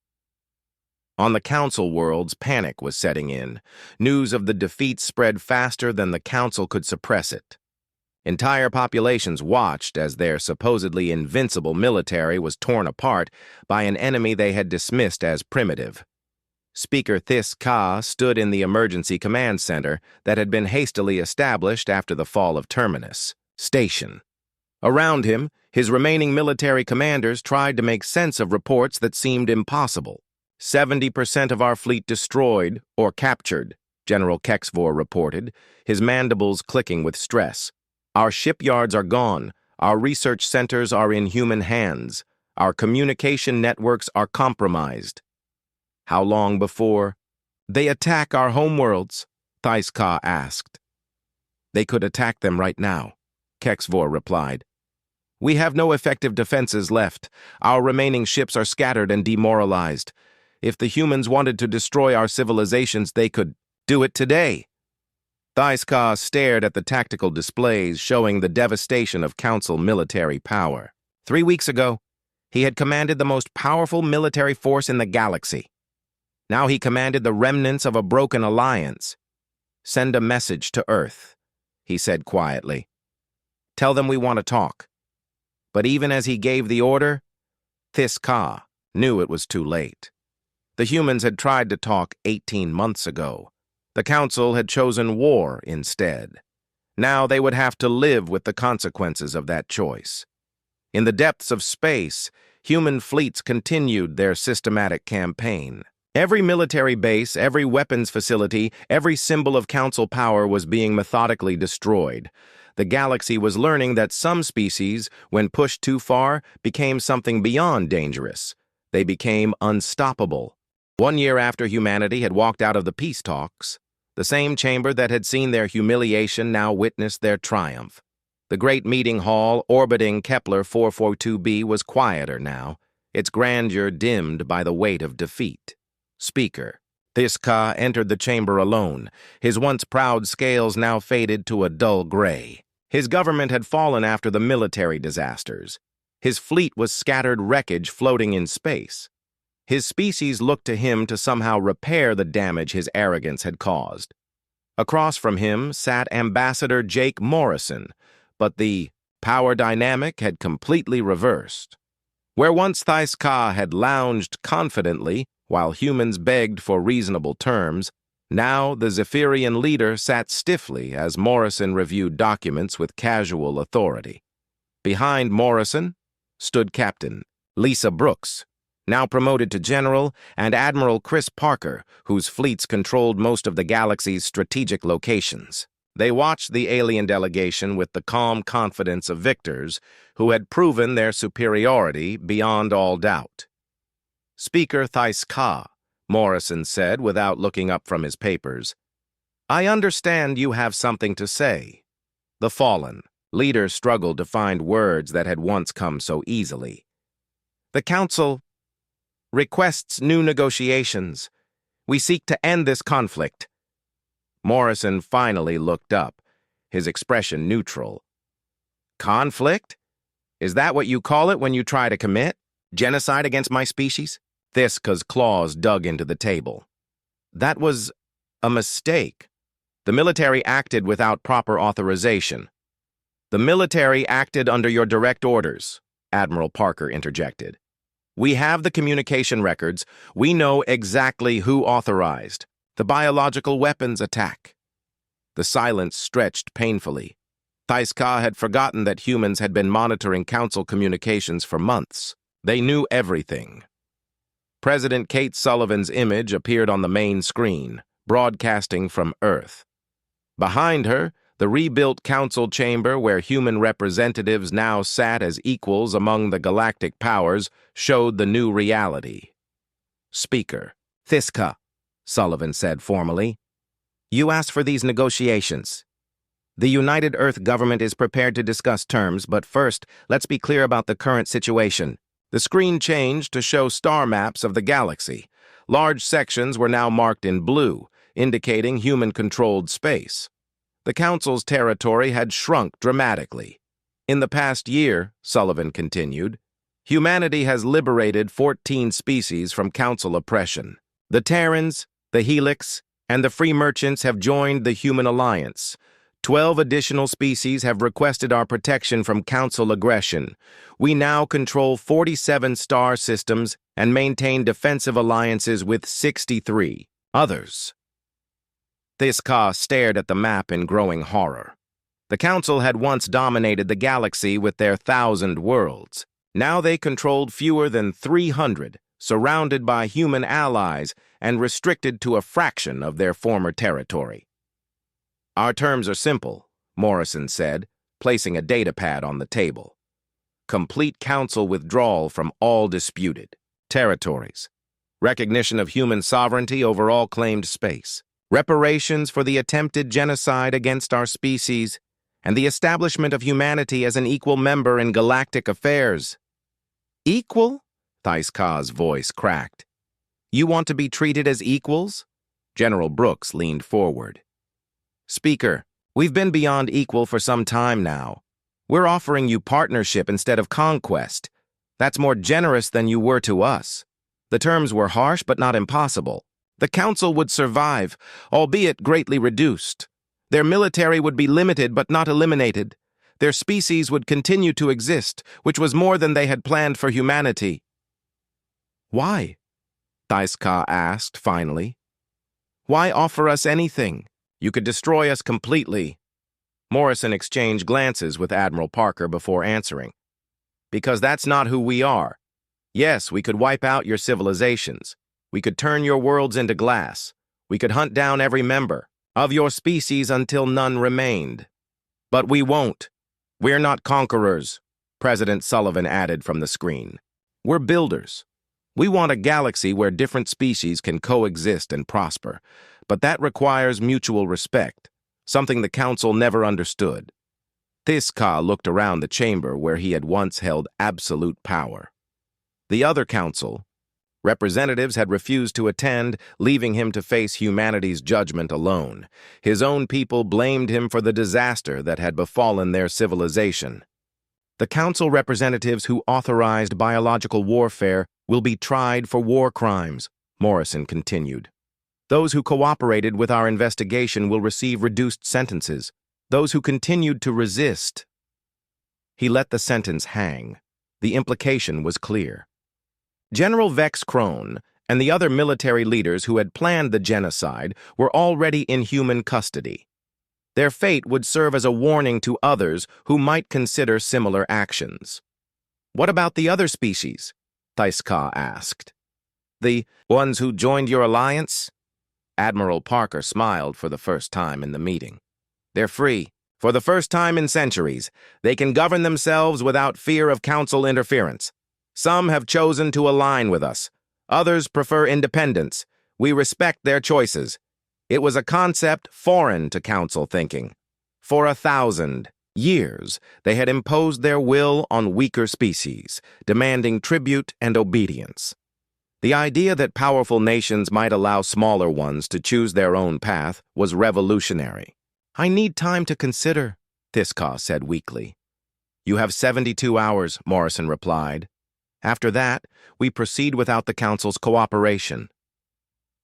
On the Council worlds, panic was setting in. News of the defeat spread faster than the Council could suppress it. Entire populations watched as their supposedly invincible military was torn apart by an enemy they had dismissed as primitive. Speaker This Ka stood in the emergency command center that had been hastily established after the fall of Terminus Station. Around him, his remaining military commanders tried to make sense of reports that seemed impossible. 70% of our fleet destroyed or captured, General Kexvor reported, his mandibles clicking with stress. Our shipyards are gone. Our research centers are in human hands. Our communication networks are compromised. How long before they attack our homeworlds? This Ka asked. They could attack them right now, Kexvor replied. We have no effective defenses left. Our remaining ships are scattered and demoralized. If the humans wanted to destroy our civilizations, they could do it today. This Ka stared at the tactical displays showing the devastation of Council military power. 3 weeks ago, he had commanded the most powerful military force in the galaxy. Now he commanded the remnants of a broken alliance. "Send a message to Earth," he said quietly. "Tell them we want to talk." But even as he gave the order, Thiska knew it was too late. The humans had tried to talk 18 months ago. The Council had chosen war instead. Now they would have to live with the consequences of that choice. In the depths of space, human fleets continued their systematic campaign. Every military base, every weapons facility, every symbol of Council power was being methodically destroyed. The galaxy was learning that some species, when pushed too far, became something beyond dangerous. They became unstoppable. 1 year after humanity had walked out of the peace talks, the same chamber that had seen their humiliation now witnessed their triumph. The great meeting hall orbiting Kepler 442b was quieter now, its grandeur dimmed by the weight of defeat. Speaker Thiska entered the chamber alone, his once proud scales now faded to a dull gray. His government had fallen after the military disasters. His fleet was scattered wreckage floating in space. His species looked to him to somehow repair the damage his arrogance had caused. Across from him sat Ambassador Jake Morrison, but the power dynamic had completely reversed. Where once Thiska had lounged confidently while humans begged for reasonable terms, now the Zephyrian leader sat stiffly as Morrison reviewed documents with casual authority. Behind Morrison stood Captain Lisa Brooks, now promoted to General, and Admiral Chris Parker, whose fleets controlled most of the galaxy's strategic locations. They watched the alien delegation with the calm confidence of victors who had proven their superiority beyond all doubt. "Speaker Thiska," Morrison said without looking up from his papers, "I understand you have something to say." The fallen leader struggled to find words that had once come so easily. "The Council requests new negotiations. We seek to end this conflict." Morrison finally looked up, his expression neutral. "Conflict? Is that what you call it when you try to commit genocide against my species?" Thiska's claws dug into the table. "That was a mistake. The military acted without proper authorization." "The military acted under your direct orders," Admiral Parker interjected. "We have the communication records. We know exactly who authorized the biological weapons attack." The silence stretched painfully. Thiska had forgotten that humans had been monitoring Council communications for months. They knew everything. President Kate Sullivan's image appeared on the main screen, broadcasting from Earth. Behind her, the rebuilt Council chamber where human representatives now sat as equals among the galactic powers showed the new reality. "Speaker Thiska," Sullivan said formally, "you asked for these negotiations. The United Earth government is prepared to discuss terms, but first, let's be clear about the current situation." The screen changed to show star maps of the galaxy. Large sections were now marked in blue, indicating human-controlled space. The Council's territory had shrunk dramatically. "In the past year," Sullivan continued, "humanity has liberated 14 species from Council oppression. The Terrans, the Helix, and the Free Merchants have joined the Human Alliance. 12 additional species have requested our protection from Council aggression. We now control 47 star systems and maintain defensive alliances with 63 others." Thiska stared at the map in growing horror. The Council had once dominated the galaxy with their 1,000 worlds. Now they controlled fewer than 300, surrounded by human allies and restricted to a fraction of their former territory. "Our terms are simple," Morrison said, placing a datapad on the table. "Complete Council withdrawal from all disputed territories. Recognition of human sovereignty over all claimed space. Reparations for the attempted genocide against our species, and the establishment of humanity as an equal member in galactic affairs." "Equal?" Thiska's voice cracked. "You want to be treated as equals?" General Brooks leaned forward. "Speaker, we've been beyond equal for some time now. We're offering you partnership instead of conquest. That's more generous than you were to us. The terms were harsh but not impossible. The council would survive, albeit greatly reduced. Their military would be limited but not eliminated. Their species would continue to exist, which was more than they had planned for humanity. Why? Thaiska asked, finally. Why offer us anything? You could destroy us completely. Morrison exchanged glances with Admiral Parker before answering. Because that's not who we are. Yes, we could wipe out your civilizations. We could turn your worlds into glass. We could hunt down every member of your species until none remained. But we won't. We're not conquerors, President Sullivan added from the screen. We're builders. We want a galaxy where different species can coexist and prosper, but that requires mutual respect, something the Council never understood. Thiska looked around the chamber where he had once held absolute power. The other Council, representatives had refused to attend, leaving him to face humanity's judgment alone. His own people blamed him for the disaster that had befallen their civilization. The Council representatives who authorized biological warfare will be tried for war crimes, Morrison continued. Those who cooperated with our investigation will receive reduced sentences. Those who continued to resist. He let the sentence hang. The implication was clear. General Vex Krone and the other military leaders who had planned the genocide were already in human custody. Their fate would serve as a warning to others who might consider similar actions. What about the other species? Thaiska asked. The ones who joined your alliance? Admiral Parker smiled for the first time in the meeting. They're free. For the first time in centuries, they can govern themselves without fear of Council interference. Some have chosen to align with us. Others prefer independence. We respect their choices. It was a concept foreign to Council thinking. For 1,000 years, they had imposed their will on weaker species, demanding tribute and obedience. The idea that powerful nations might allow smaller ones to choose their own path was revolutionary. I need time to consider, Thiska said weakly. You have 72 hours, Morrison replied. After that, we proceed without the Council's cooperation.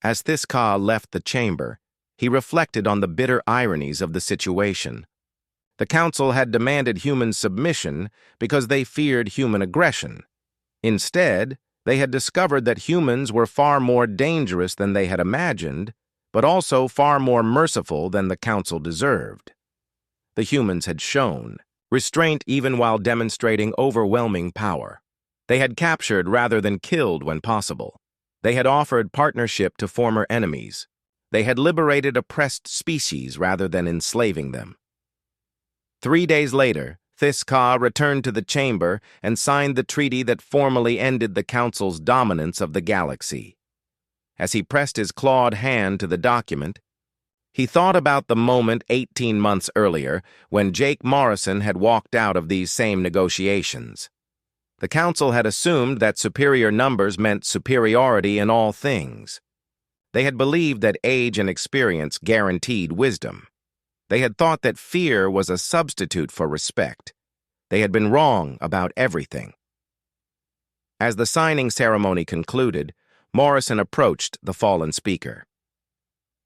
As Thiska left the chamber, he reflected on the bitter ironies of the situation. The Council had demanded human submission because they feared human aggression. Instead, they had discovered that humans were far more dangerous than they had imagined, but also far more merciful than the Council deserved. The humans had shown restraint even while demonstrating overwhelming power. They had captured rather than killed when possible. They had offered partnership to former enemies. They had liberated oppressed species rather than enslaving them. 3 days later, Thiska returned to the chamber and signed the treaty that formally ended the Council's dominance of the galaxy. As he pressed his clawed hand to the document, he thought about the moment 18 months earlier when Jake Morrison had walked out of these same negotiations. The Council had assumed that superior numbers meant superiority in all things. They had believed that age and experience guaranteed wisdom. They had thought that fear was a substitute for respect. They had been wrong about everything. As the signing ceremony concluded, Morrison approached the fallen speaker.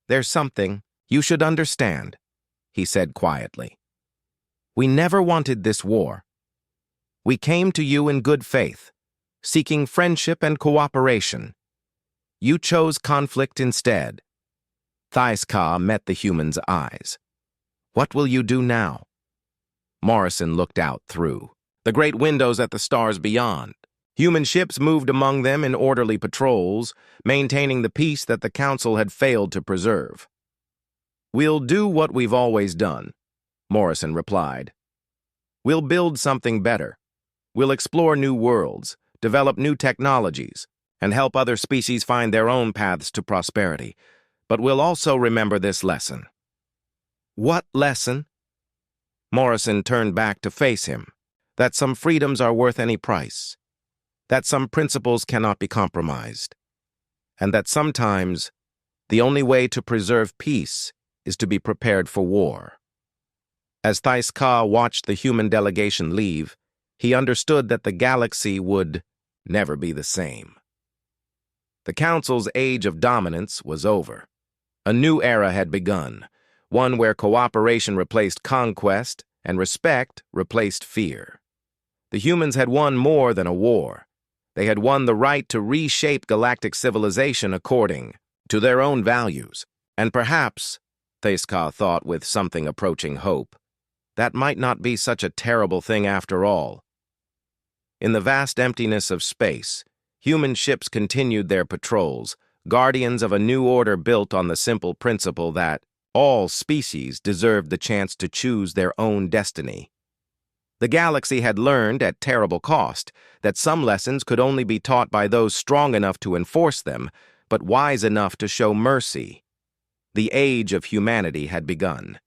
There's something you should understand, he said quietly. We never wanted this war. We came to you in good faith, seeking friendship and cooperation. You chose conflict instead. Thiska met the human's eyes. What will you do now? Morrison looked out through the great windows at the stars beyond. Human ships moved among them in orderly patrols, maintaining the peace that the Council had failed to preserve. We'll do what we've always done, Morrison replied. We'll build something better. We'll explore new worlds, develop new technologies, and help other species find their own paths to prosperity. But we'll also remember this lesson. What lesson? Morrison turned back to face him. That some freedoms are worth any price. That some principles cannot be compromised. And that sometimes the only way to preserve peace is to be prepared for war. As Thiska watched the human delegation leave, he understood that the galaxy would never be the same. The Council's age of dominance was over. A new era had begun, one where cooperation replaced conquest and respect replaced fear. The humans had won more than a war. They had won the right to reshape galactic civilization according to their own values. And perhaps, Theskar thought with something approaching hope, that might not be such a terrible thing after all. In the vast emptiness of space, human ships continued their patrols, guardians of a new order built on the simple principle that all species deserved the chance to choose their own destiny. The galaxy had learned, at terrible cost, that some lessons could only be taught by those strong enough to enforce them, but wise enough to show mercy. The age of humanity had begun,